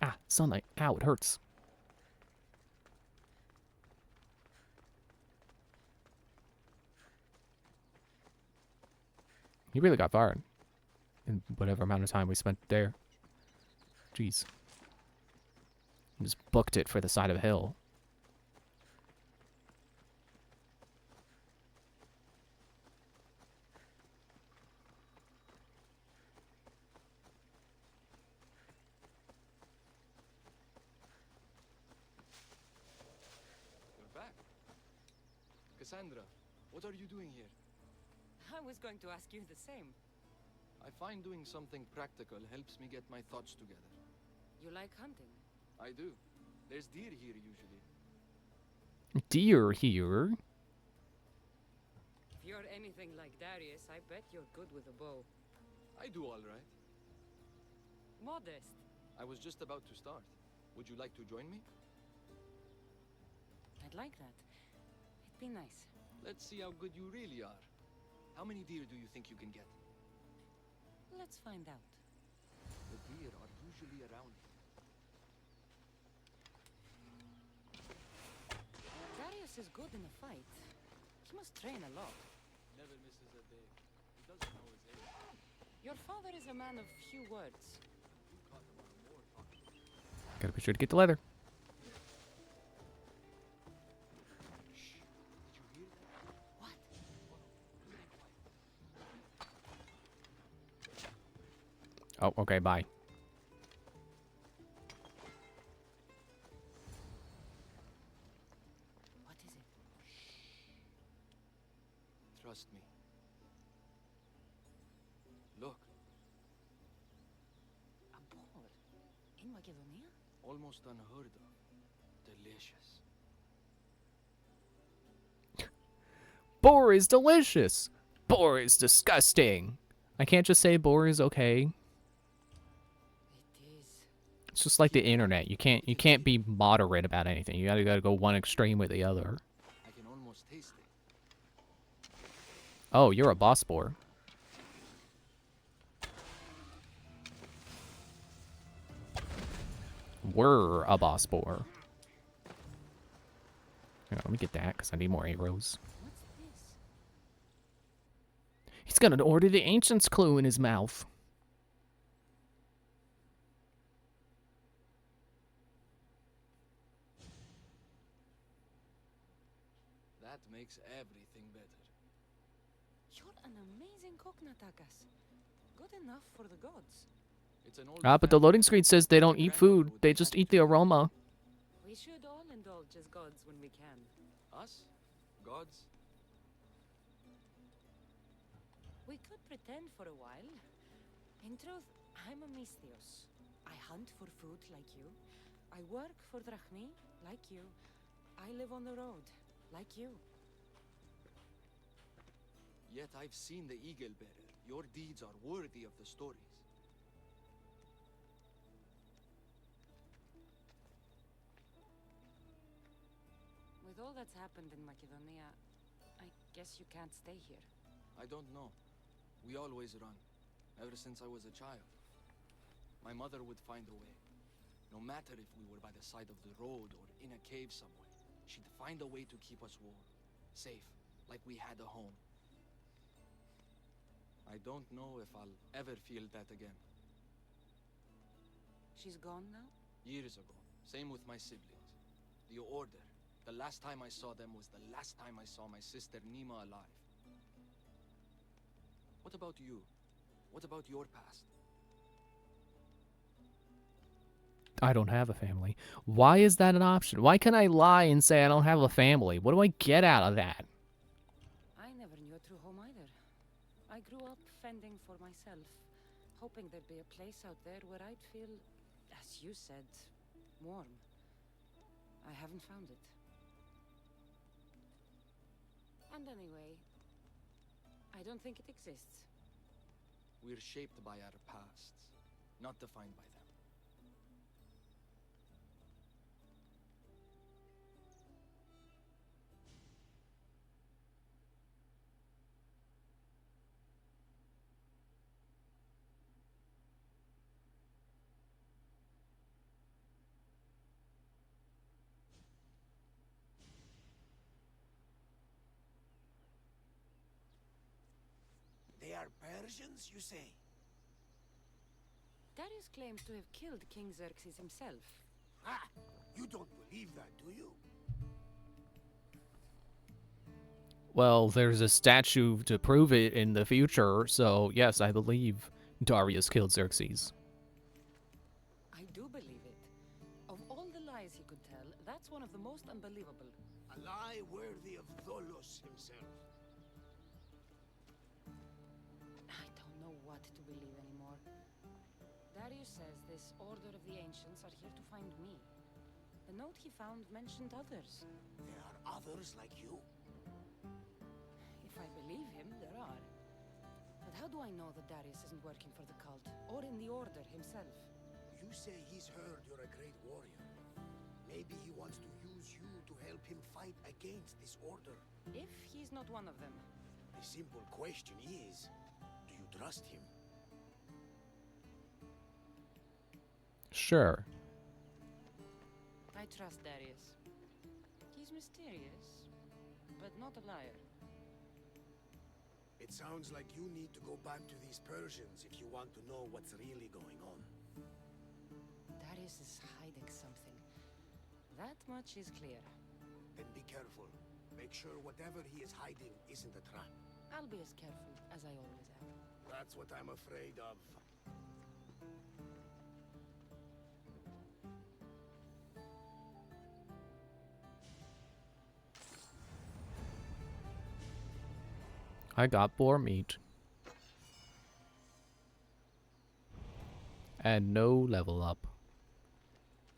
A: Ah, sunlight. Ow, it hurts. He really got far in whatever amount of time we spent there. Jeez. He just booked it for the side of a hill.
G: Cassandra, what are you doing here?
C: I was going to ask you the same.
G: I find doing something practical helps me get my thoughts together.
C: You like hunting?
G: I do. There's deer here usually.
A: Deer here.
C: If you're anything like Darius, I bet you're good with a bow.
G: I do all right.
C: Modest.
G: I was just about to start. Would you like to join me?
C: I'd like that. It'd be nice.
G: Let's see how good you really are. How many deer do you think you can get?
C: Let's find out.
G: The deer are usually around here.
C: Darius is good in a fight. He must train a lot.
G: Never misses a day. He doesn't know his age.
C: Your father is a man of few words.
G: You caught him on more talking.
A: Gotta be sure to get the leather.
G: Shh. Did you hear that?
C: What?
A: Oh, okay, bye.
C: What is it?
G: Trust me. Look,
C: A boar? In Macedonia?
G: almost unheard of. Delicious.
A: Boar is delicious. Boar is disgusting. I can't just say boar is okay.
C: It is.
A: It's just like the internet. You can't be moderate about anything. You gotta go one extreme or the other.
G: I can almost taste it.
A: Oh, you're a boss boar. We're a boss boar. Here, let me get that because I need more arrows.
C: What's this?
A: He's gonna order the ancient's clue in his mouth.
G: That makes everything better.
C: You're an amazing cook, Natakas. Good enough for the gods.
G: It's an old
A: But the
G: family
A: loading screen says they don't eat food.
G: grandmother would
A: They
G: be
A: just
G: happy
A: eat the
G: to.
A: aroma.
C: We should all indulge as gods when we can.
G: Us? Gods?
C: We could pretend for a while. In truth, I'm a Mystios. I hunt for food like you. I work for Drachmi like you. I live on the road like you.
G: Yet I've seen the Eagle Bearer. Your deeds are worthy of the stories.
C: With all that's happened in Macedonia, I guess you can't stay here.
G: I don't know. We always run. Ever since I was a child. My mother would find a way. No matter if we were by the side of the road or in a cave somewhere, she'd find a way to keep us warm. Safe, like we had a home. I don't know if I'll ever feel that again.
C: She's gone now?
G: Years ago. Same with my siblings. The Order. The last time I saw them was the last time I saw my sister Nima alive. What about you? What about your past?
A: I don't have a family. Why is that an option? Why can I lie and say I don't have a family? What do I get out of that?
C: I never knew a true home either. I grew up fending for myself, hoping there'd be a place out there where I'd feel, as you said, warm. I haven't found it. And anyway, I don't think it exists.
G: We're shaped by our pasts, not defined by them.
F: They are Persians, you say?
C: Darius claims to have killed King Xerxes himself.
F: Ah! You don't believe that, do you?
A: Well, there's a statue to prove it in the future, so yes, I believe Darius killed Xerxes.
C: I do believe it. Of all the lies he could tell, that's one of the most unbelievable.
F: A lie worthy of Tholos himself.
C: I don't know what to believe anymore. Darius says this Order of the Ancients are here to find me. The note he found mentioned others.
F: There are others like you?
C: If I believe him, there are. But how do I know that Darius isn't working for the cult, or in the Order himself?
F: You say he's heard you're a great warrior. Maybe he wants to use you to help him fight against this Order.
C: If he's not one of them.
F: The simple question is, do you trust him?
A: Sure.
C: I trust Darius. He's mysterious, but not a liar.
F: It sounds like you need to go back to these Persians if you want to know what's really going on.
C: Darius is hiding something. That much is clear.
F: Then be careful. Make sure whatever he is hiding isn't a trap.
C: I'll be as careful as I always am.
F: That's what I'm afraid of.
A: I got boar meat. And no level up.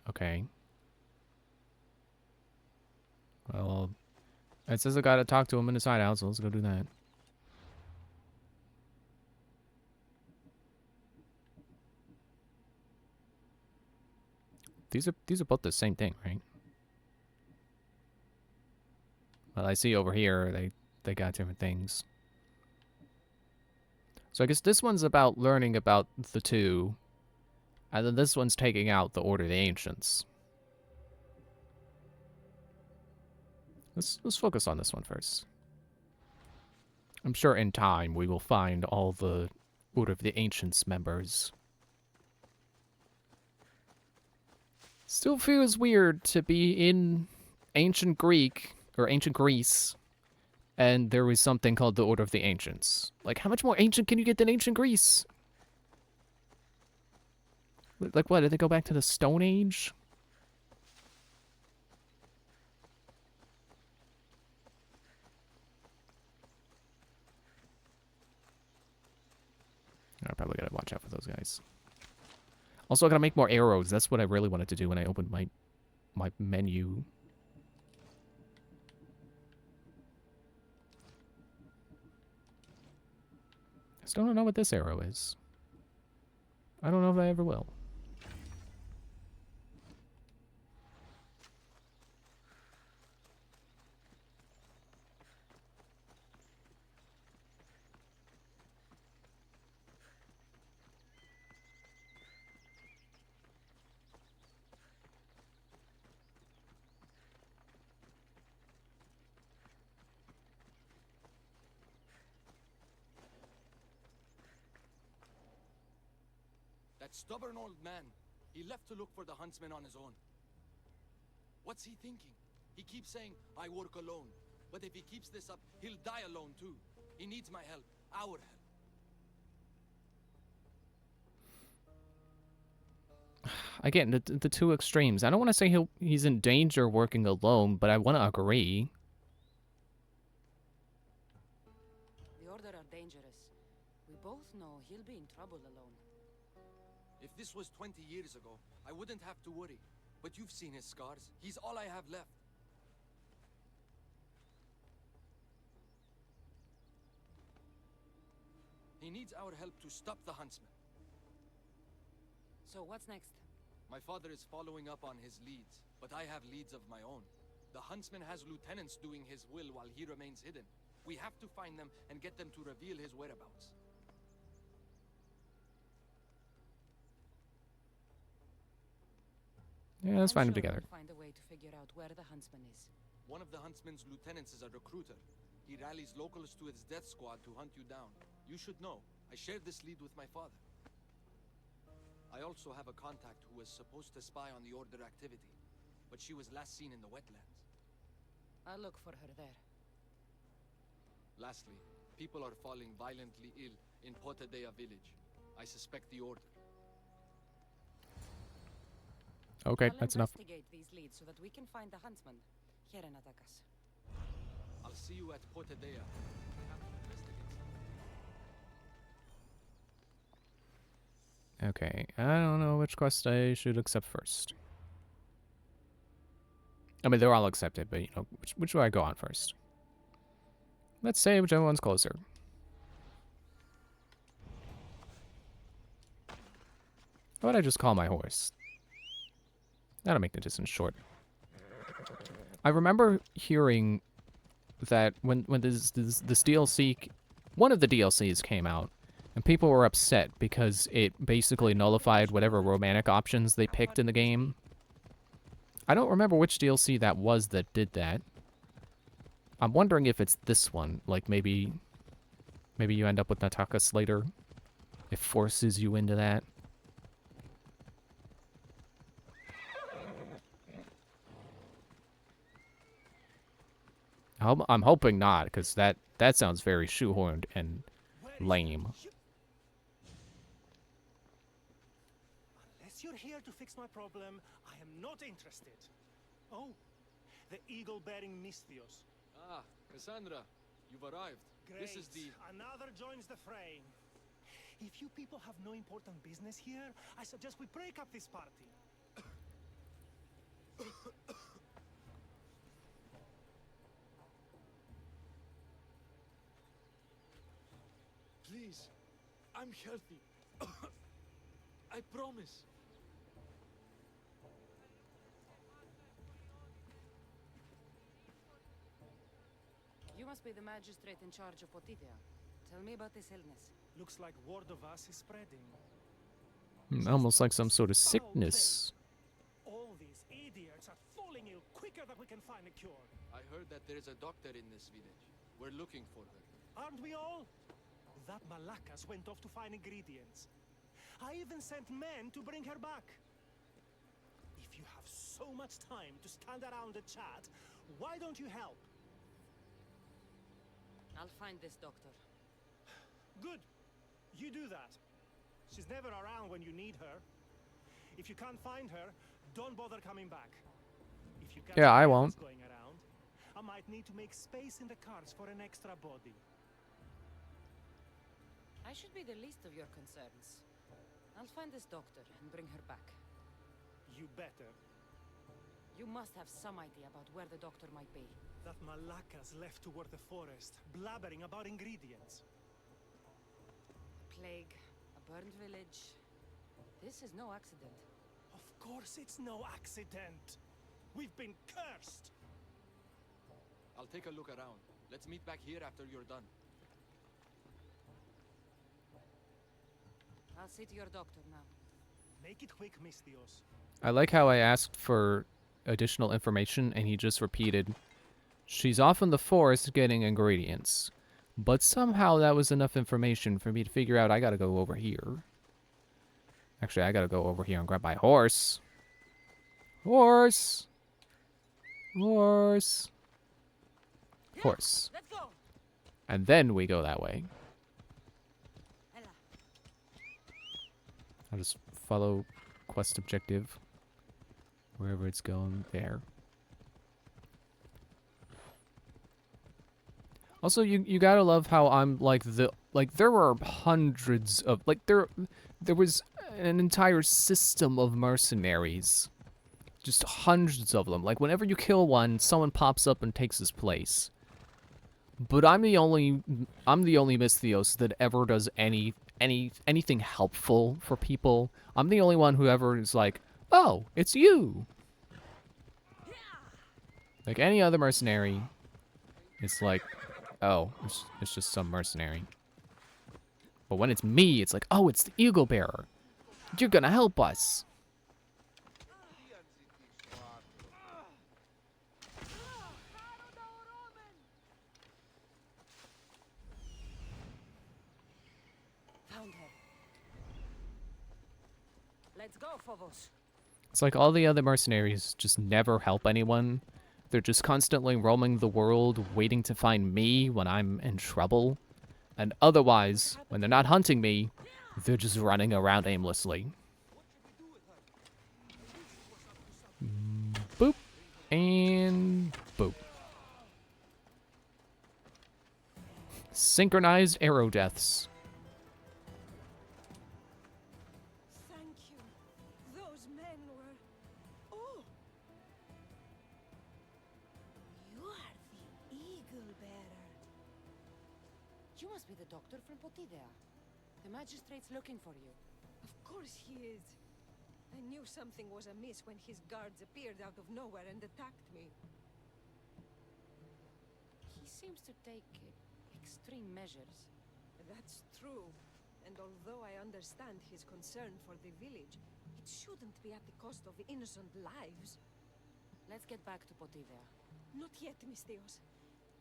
A: Okay. Well, it says I gotta talk to him in his hideout, so let's go do that. These are both the same thing, right? Well, I see over here they got different things. So I guess this one's about learning about the two, and then this one's taking out the Order of the Ancients. Let's focus on this one first. I'm sure in time we will find all the Order of the Ancients members. Still feels weird to be in ancient Greek, or ancient Greece, and there was something called the Order of the Ancients. Like, how much more ancient can you get than ancient Greece? Like, what, did they go back to the Stone Age? I probably gotta watch out for those guys. Also, I gotta make more arrows. That's what I really wanted to do when I opened my menu. I still don't know what this arrow is. I don't know if I ever will.
G: That stubborn old man, he left to look for the huntsman on his own. What's he thinking? He keeps saying, I work alone. But if he keeps this up, he'll die alone too. He needs my help, our help.
A: Again, the two extremes. I don't want to say he's in danger working alone, but I want to agree.
C: The Order are dangerous. We both know he'll be in trouble alone.
G: If this was 20 years ago, I wouldn't have to worry. But you've seen his scars. He's all I have left. He needs our help to stop the huntsman.
C: So what's next?
G: My father is following up on his leads, but I have leads of my own. The huntsman has lieutenants doing his will while he remains hidden. We have to find them and get them to reveal his whereabouts.
A: Yeah, let's find them
C: I'm sure
A: together.
C: we'll find a way to figure out where the huntsman is.
G: One of the huntsman's lieutenants is a recruiter. He rallies locals to his death squad to hunt you down. You should know. I shared this lead with my father. I also have a contact who was supposed to spy on the Order activity, but she was last seen in the wetlands.
C: I'll look for her there.
G: Lastly, people are falling violently ill in Potadea village. I suspect the Order.
A: Okay,
C: I'll
A: that's enough.
C: investigate these leads so that we can find the huntsman. Here and attack us.
G: I'll see you at Portadea. We have to investigate something.
A: Okay, I don't know which quest I should accept first. I mean, they're all accepted, but, you know, which do I go on first? Let's say whichever one's closer. How about I just call my horse? That'll make the distance short. I remember hearing that when this DLC, one of the DLCs came out, and people were upset because it basically nullified whatever romantic options they picked in the game. I don't remember which DLC that was that did that. I'm wondering if it's this one. Like, maybe you end up with Natakas later. It forces you into that. I'm hoping not, because that sounds very shoehorned and lame.
D: Unless you're here to fix my problem, I am not interested. Oh, the eagle-bearing Misthios.
G: Ah, Cassandra, you've arrived.
D: Great.
G: This is the...
D: Another joins the fray. If you people have no important business here, I suggest we break up this party.
G: Please, I'm healthy. I promise.
C: You must be the magistrate in charge of Potidea. Tell me about this illness.
D: Looks like word of us is spreading.
A: Almost like some sort of sickness.
D: All these idiots are falling ill quicker than we can find a cure.
G: I heard that there is a doctor in this village. We're looking for her.
D: Aren't we all? That Malakas went off to find ingredients. I even sent men to bring her back. If you have so much time to stand around and chat, why don't you help?
C: I'll find this doctor.
D: Good. You do that. She's never around when you need her. If you can't find her, don't bother coming back. If you
A: Yeah, I won't.
D: Going around, I might need to make space in the carts for an extra body.
C: I should be the least of your concerns. I'll find this doctor and bring her back.
D: You better.
C: You must have some idea about where the doctor might be.
D: That Malakas left toward the forest, blabbering about ingredients.
C: A plague, a burned village. This is no accident.
D: Of course it's no accident. We've been cursed.
G: I'll take a look around. Let's meet back here after you're done.
C: I'll see to your doctor now.
D: Make it quick, Misthios.
A: I like how I asked for additional information and he just repeated, she's off in the forest getting ingredients. But somehow that was enough information for me to figure out I gotta go over here. Actually, I gotta go over here and grab my horse. Horse! Horse! Horse.
C: Let's go!
A: And then we go that way.
C: Ella.
A: I'll just follow quest objective. Wherever it's going, there. Also, you gotta love how I'm like there were hundreds of there was an entire system of mercenaries. Just hundreds of them. Like whenever you kill one, someone pops up and takes his place. But I'm the only Misthios that ever does anything helpful for people. I'm the only one who ever is like, "Oh, it's you." Like any other mercenary, it's like, "Oh, it's just some mercenary." But when it's me, it's like, "Oh, it's the Eagle Bearer. You're gonna help us."
C: Found her. Let's go, Phobos.
A: It's like all the other mercenaries just never help anyone. They're just constantly roaming the world, waiting to find me when I'm in trouble. And otherwise, when they're not hunting me, they're just running around aimlessly. Boop. And Boom. Synchronized arrow deaths.
C: Thank you. Those men were... Oh! You are the Eagle Bearer. You must be the doctor from Potidea. The magistrate's looking for you.
I: Of course he is. I knew something was amiss when his guards appeared out of nowhere and attacked me.
C: He seems to take extreme measures.
I: That's true. And although I understand his concern for the village, it shouldn't be at the cost of innocent lives.
C: Let's get back to Potidea.
I: Not yet, Misthios.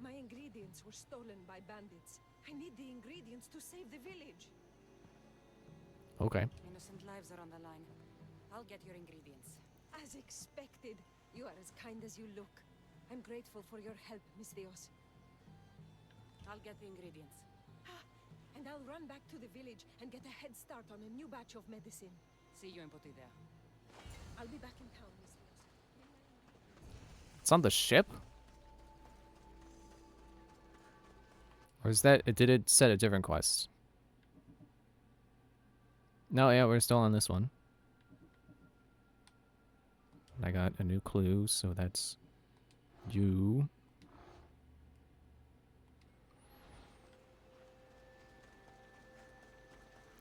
I: My ingredients were stolen by bandits. I need the ingredients to save the village.
A: Okay.
C: Innocent lives are on the line. I'll get your ingredients.
I: As expected. You are as kind as you look. I'm grateful for your help, Misthios.
C: I'll get the ingredients.
I: And I'll run back to the village and get a head start on a new batch of medicine.
C: See you in Potidea.
I: I'll be back in town, Misthios.
A: It's on the ship? Or is that... Did it set a different quest? No, yeah, we're still on this one. I got a new clue, so that's... you.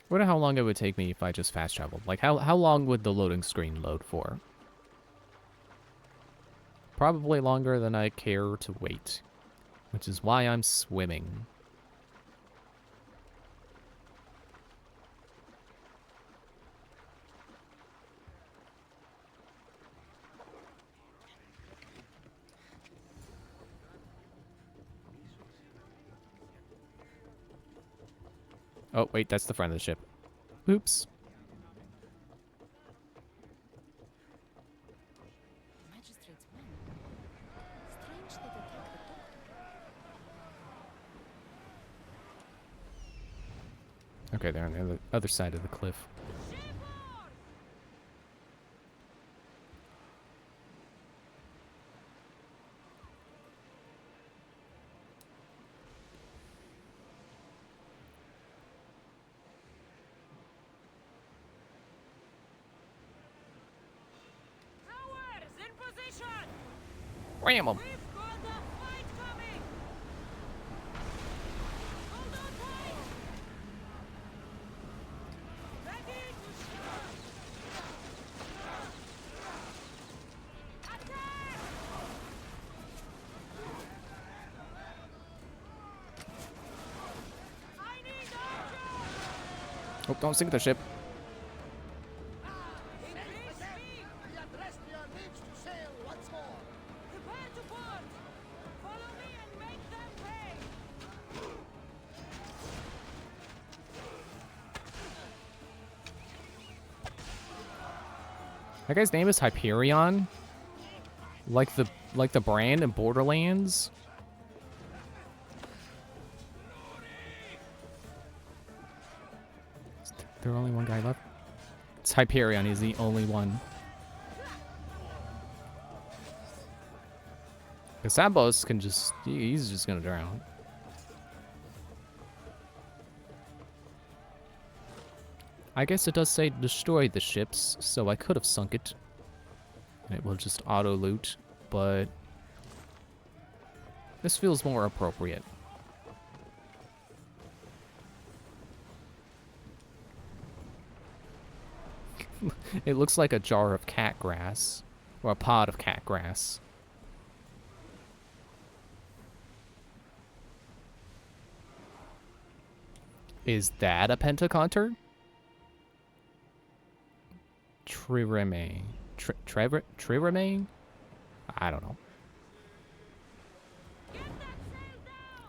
A: I wonder how long it would take me if I just fast traveled. Like, how long would the loading screen load for? Probably longer than I care to wait. Which is why I'm swimming. Oh, wait, that's the front of the ship. Oops.
C: Magistrate's men. Strange they attack the doctor.
A: Okay, they're on the other side of the cliff. Ram 'em. Oh, don't sink the ship. That guy's name is Hyperion, like the brand in Borderlands. Is there only one guy left? It's Hyperion. He's the only one. Casabos can just—he's just gonna drown. I guess it does say destroy the ships, so I could have sunk it. And it will just auto-loot, but this feels more appropriate. It looks like a jar of cat grass, or a pod of cat grass. Is that a pentaconter? Trireme. Trireme? I don't know.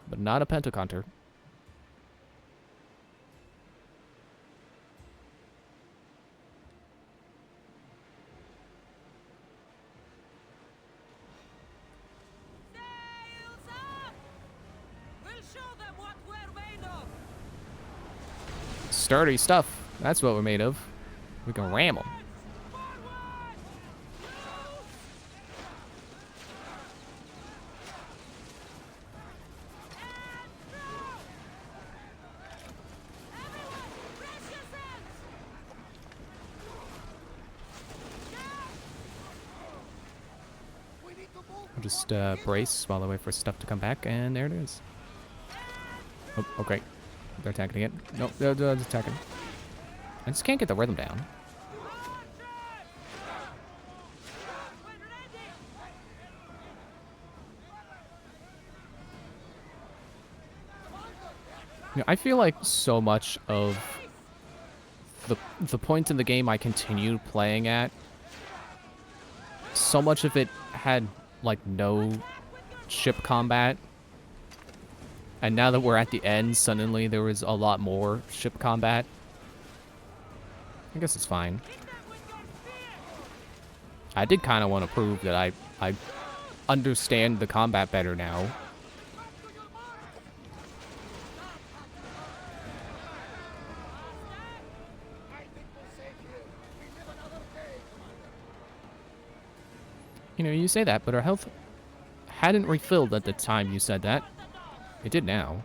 A: But not a pentaconter. Sturdy stuff. That's what we're made of. We can ram them. I'll just brace while I wait for stuff to come back, and there it is. Oh, okay. They're attacking again. Nope, they're attacking. I just can't get the rhythm down. You know, I feel like so much of the point in the game I continued playing at, so much of it had like no ship combat. And now that we're at the end, suddenly there was a lot more ship combat. I guess it's fine. I did kind of want to prove that I understand the combat better now. You know, you say that, but our health hadn't refilled at the time you said that. It did now.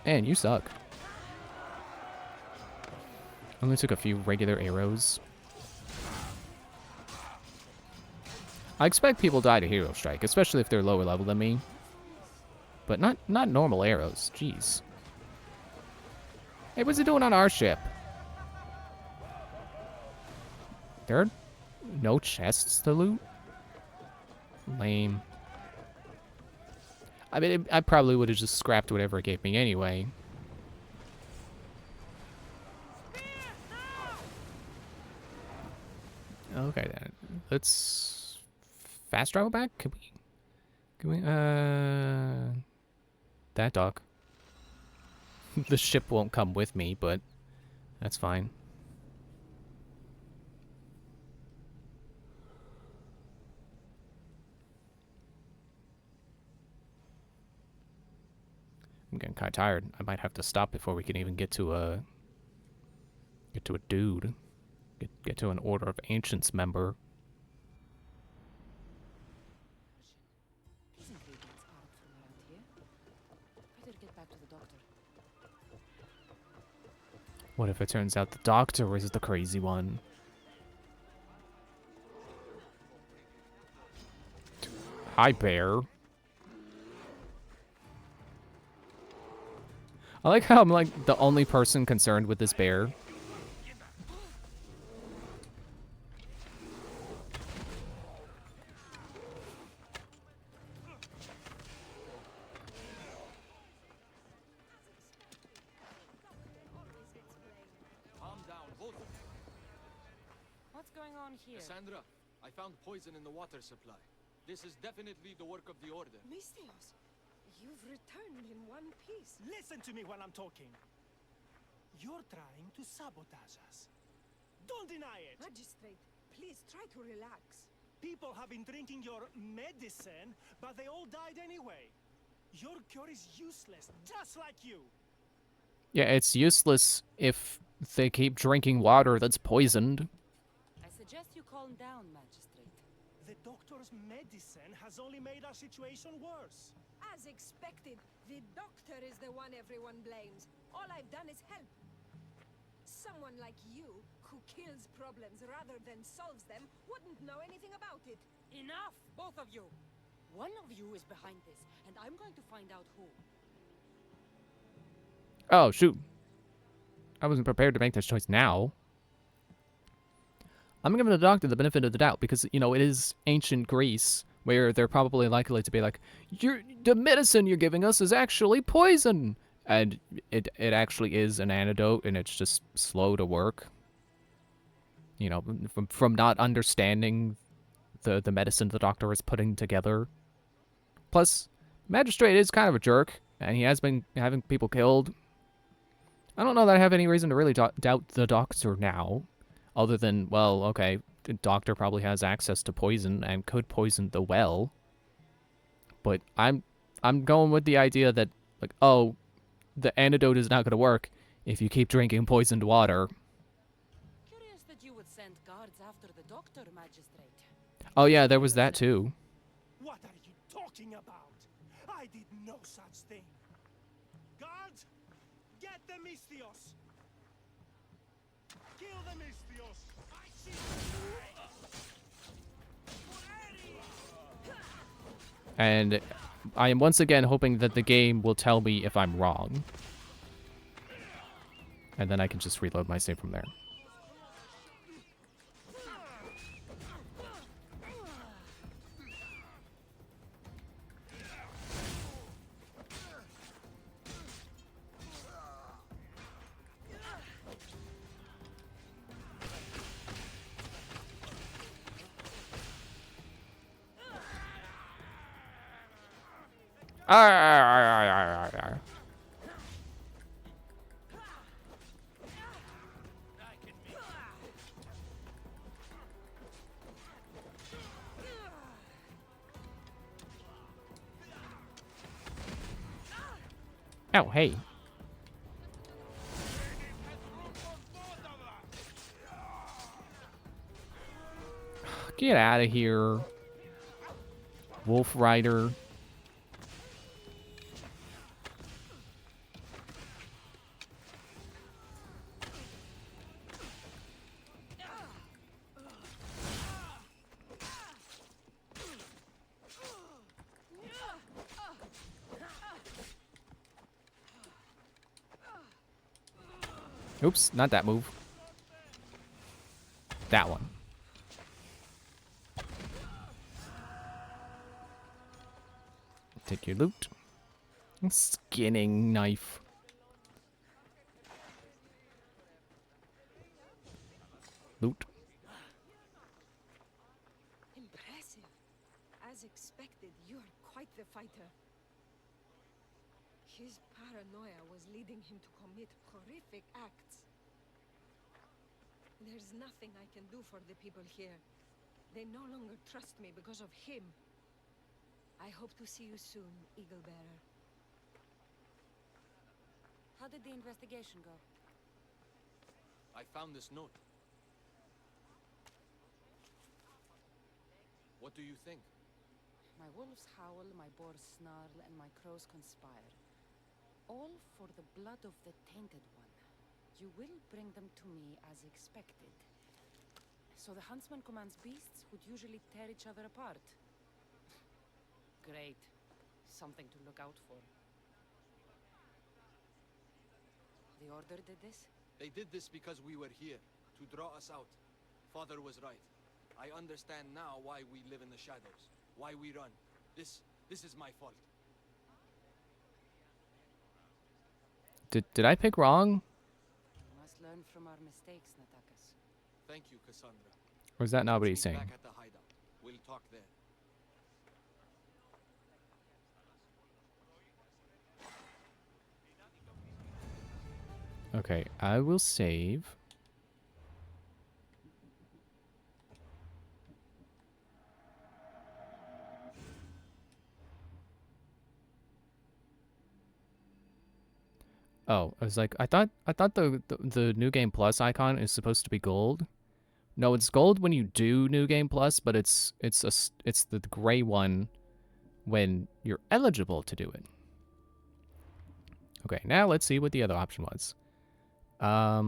A: Man, you suck. Only took a few regular arrows. I expect people die to Hero Strike, especially if they're lower level than me. But not normal arrows. Jeez. Hey, what's it doing on our ship? There are no chests to loot? Lame. I mean, I probably would have just scrapped whatever it gave me anyway. Okay, then. Let's fast travel back? Can we, that dock. The ship won't come with me, but that's fine. I'm getting kind of tired. I might have to stop before we can even get to a dude. Get to an Order of Ancients member.
C: These ingredients aren't from around here. Better get back to the doctor.
A: What if it turns out the doctor is the crazy one? Hi, bear. I like how I'm like the only person concerned with this bear.
G: Calm down, both of you.
C: What's going on here?
G: Cassandra, I found poison in the water supply. This is definitely the work of the Order.
I: Mystios, you've returned in one piece.
D: Listen to me when I'm talking. You're trying to sabotage us. Don't deny it.
I: Magistrate, please try to relax.
D: People have been drinking your medicine, but they all died anyway. Your cure is useless, just like you.
A: Yeah, it's useless if they keep drinking water that's poisoned.
C: I suggest you calm down, Magistrate.
D: The doctor's medicine has only made our situation worse.
I: As expected, the doctor is the one everyone blames. All I've done is help. Someone like you, who kills problems rather than solves them, wouldn't know anything about it.
C: Enough, both of you! One of you is behind this, and I'm going to find out who.
A: Oh, shoot. I wasn't prepared to make this choice now. I'm giving the doctor the benefit of the doubt because, you know, it is ancient Greece where they're probably likely to be like, the medicine you're giving us is actually poison. And it actually is an antidote and it's just slow to work. You know, from not understanding the medicine the doctor is putting together. Plus, Magistrate is kind of a jerk and he has been having people killed. I don't know that I have any reason to really doubt the doctor now. Other than, well, okay, the doctor probably has access to poison and could poison the well. But I'm going with the idea that, like, oh, the antidote is not going to work if you keep drinking poisoned water.
C: Curious that you would send guards after the doctor, Magistrate.
A: Oh yeah, there was that too.
D: I did no such thing. Guard, get the Mystios. Kill the Mystios. I see.
A: And I am once again hoping that the game will tell me if I'm wrong. And then I can just reload my save from there. Oh, hey. Get out of here. Wolf Rider. Oops, not that move. That one. Take your loot. Skinning knife. Loot.
I: Impressive. As expected, you're quite the fighter. His paranoia was leading him to commit horrific acts. There's nothing I can do for the people here. They no longer trust me because of him. I hope to see you soon, Eagle Bearer.
C: How did the investigation go?
G: I found this note. What do you think?
C: My wolves howl, my boars snarl, and my crows conspire. All for the blood of the Tainted One. You will bring them to me as expected. So the huntsman commands beasts who'd usually tear each other apart. Great. Something to look out for. The Order did this?
G: They did this because we were here, to draw us out. Father was right. I understand now why we live in the shadows, why we run. This is my fault.
A: Did I pick wrong?
C: We must learn from our mistakes, Natakas.
G: Thank you, Cassandra.
A: Or is that not what
G: Let's
A: he's
G: meet
A: saying?
G: back at the hideout. We'll talk there.
A: Okay, I will save. Oh, I was like, I thought the New Game Plus icon is supposed to be gold. No, it's gold when you do New Game Plus, but it's the gray one when you're eligible to do it. Okay, now let's see what the other option was. I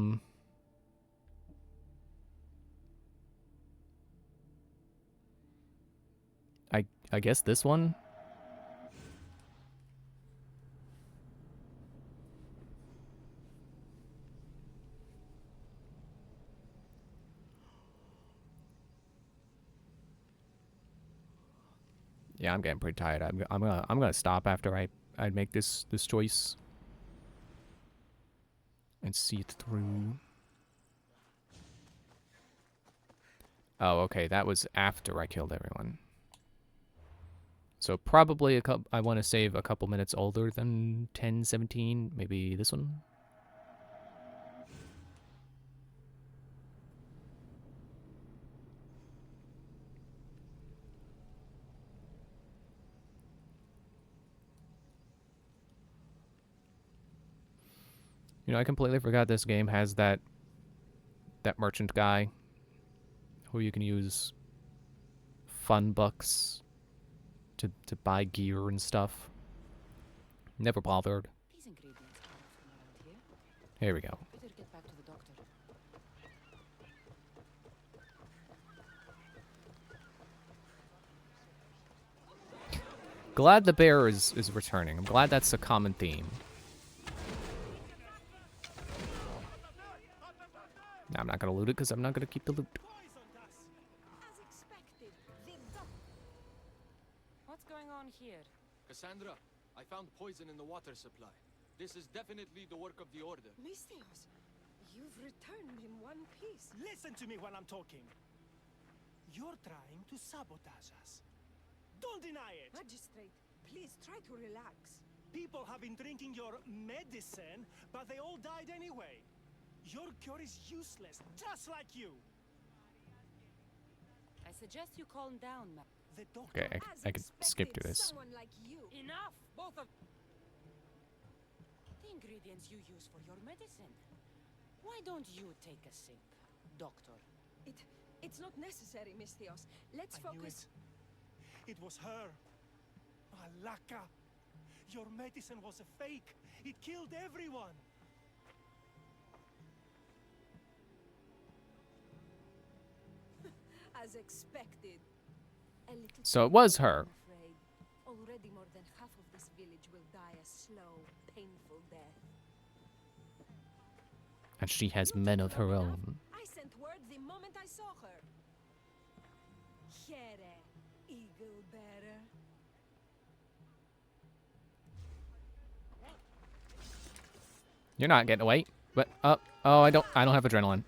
A: guess this one. Yeah, I'm getting pretty tired. I'm gonna stop after I make this choice and see it through. Oh, okay, that was after I killed everyone. So probably I want to save a couple minutes older than 10:17. Maybe this one. You know, I completely forgot this game has that merchant guy who you can use fun bucks to buy gear and stuff. Never bothered.
C: These ingredients aren't from around here.
A: Here we go.
C: Better get back to the doctor.
A: Glad the bear is returning. I'm glad that's a common theme. Now, I'm not gonna loot it because I'm not gonna keep the loot.
I: As expected,
C: What's going on here?
G: Cassandra, I found poison in the water supply. This is definitely the work of the Order.
I: Mystios, you've returned in one piece.
D: Listen to me when I'm talking. You're trying to sabotage us. Don't deny it.
I: Magistrate, please try to relax.
D: People have been drinking your medicine, but they all died anyway. Your cure is useless, just like you.
C: I suggest you calm down, ma.
D: The doctor.
A: Okay, I could skip through this.
I: Someone like you.
C: Enough, both of the ingredients you use for your medicine. Why don't you take a sip, doctor?
I: It's not necessary, Mystios. Let's
D: I knew
I: focus.
D: it. It was her. Malaka. Your medicine was a fake. It killed everyone.
I: As expected. A little
A: So it was her.
I: I'm afraid. Already more than half of this village will die a slow, painful death.
A: And she has
I: You
A: men
I: took
A: of her
I: long enough.
A: own.
I: I sent word the moment I saw her. Here, eagle bearer.
A: You're not getting away. But oh, I don't have adrenaline.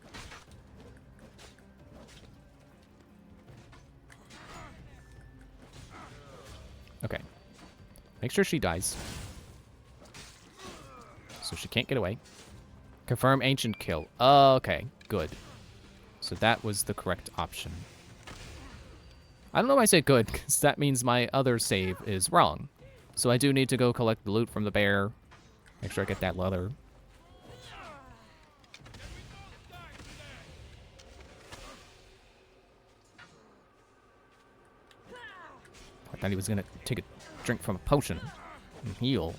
A: Okay. Make sure she dies. So she can't get away. Confirm ancient kill. Okay, good. So that was the correct option. I don't know why I say good, because that means my other save is wrong. So I do need to go collect the loot from the bear. Make sure I get that leather. I thought he was gonna take a drink from a potion and heal.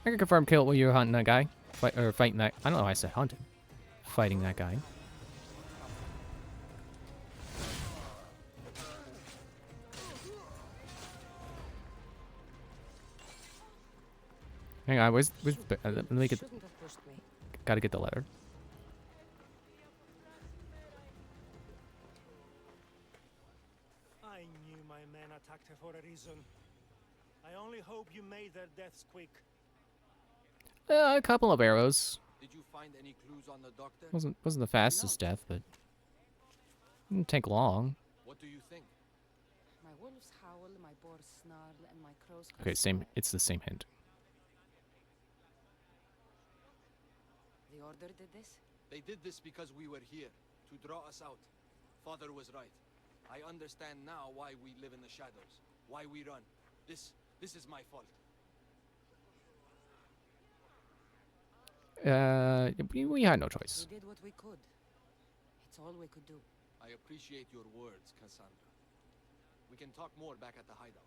A: I can confirm kill while you're hunting that guy. Fighting that. I don't know why I said hunting. Fighting that guy. Hang on, where's let me get.
C: Shouldn't have pushed me.
A: Gotta get the letter.
D: I knew my men attacked her for a reason. I only hope you made their deaths quick.
A: A couple of arrows.
G: Did you find any clues on the doctor?
A: Wasn't the fastest death, but didn't take long.
G: What do you think?
C: My wolves howl, my boars snarl, and my crows.
A: Okay, same. It's the same hint.
C: The Order did this?
G: They did this because we were here, to draw us out. Father was right. I understand now why we live in the shadows, why we run. This is my fault.
A: We had no choice.
C: We did what we could. It's all we could do.
G: I appreciate your words, Cassandra. We can talk more back at the hideout.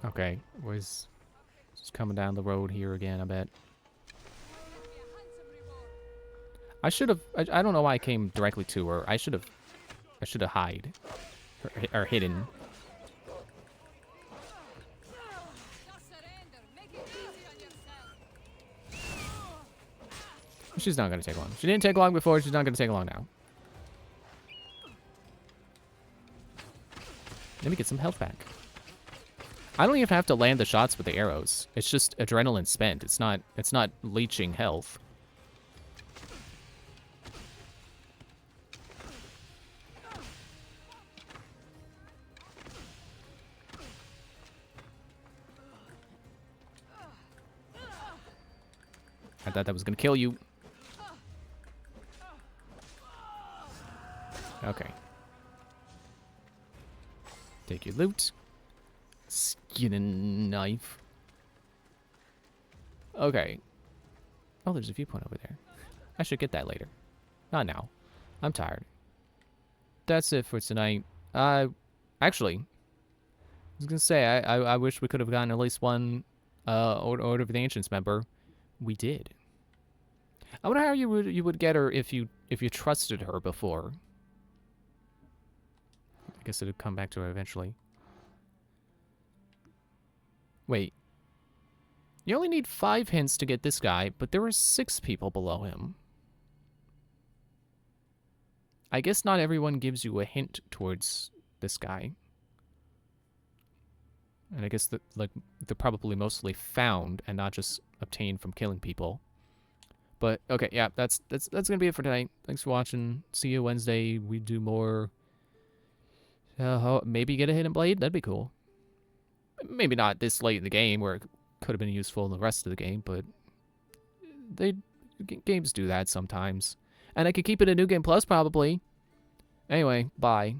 A: Okay, was just coming down the road here again, I bet. I should have. I don't know why I came directly to her. I should have hide or hidden. She's not gonna take long. She didn't take long before. She's not gonna take long now. Let me get some health back. I don't even have to land the shots with the arrows. It's just adrenaline spent. It's not leeching health. I thought that was gonna kill you. Okay. Take your loot. Skin and knife. Okay. Oh, there's a viewpoint over there. I should get that later. Not now. I'm tired. That's it for tonight. Actually, I was gonna say I wish we could have gotten at least one Order of the Ancients member. We did. I wonder how you would get her if you trusted her before. I guess it'd come back to her eventually. Wait. You only need 5 hints to get this guy, but there were 6 people below him. I guess not everyone gives you a hint towards this guy. And I guess that they're probably mostly found and not just obtained from killing people. But okay, yeah, that's gonna be it for tonight. Thanks for watching. See you Wednesday. We do more. Maybe get a hidden blade. That'd be cool. Maybe not this late in the game where it could have been useful in the rest of the game, but games do that sometimes. And I could keep it a New Game Plus probably. Anyway, bye.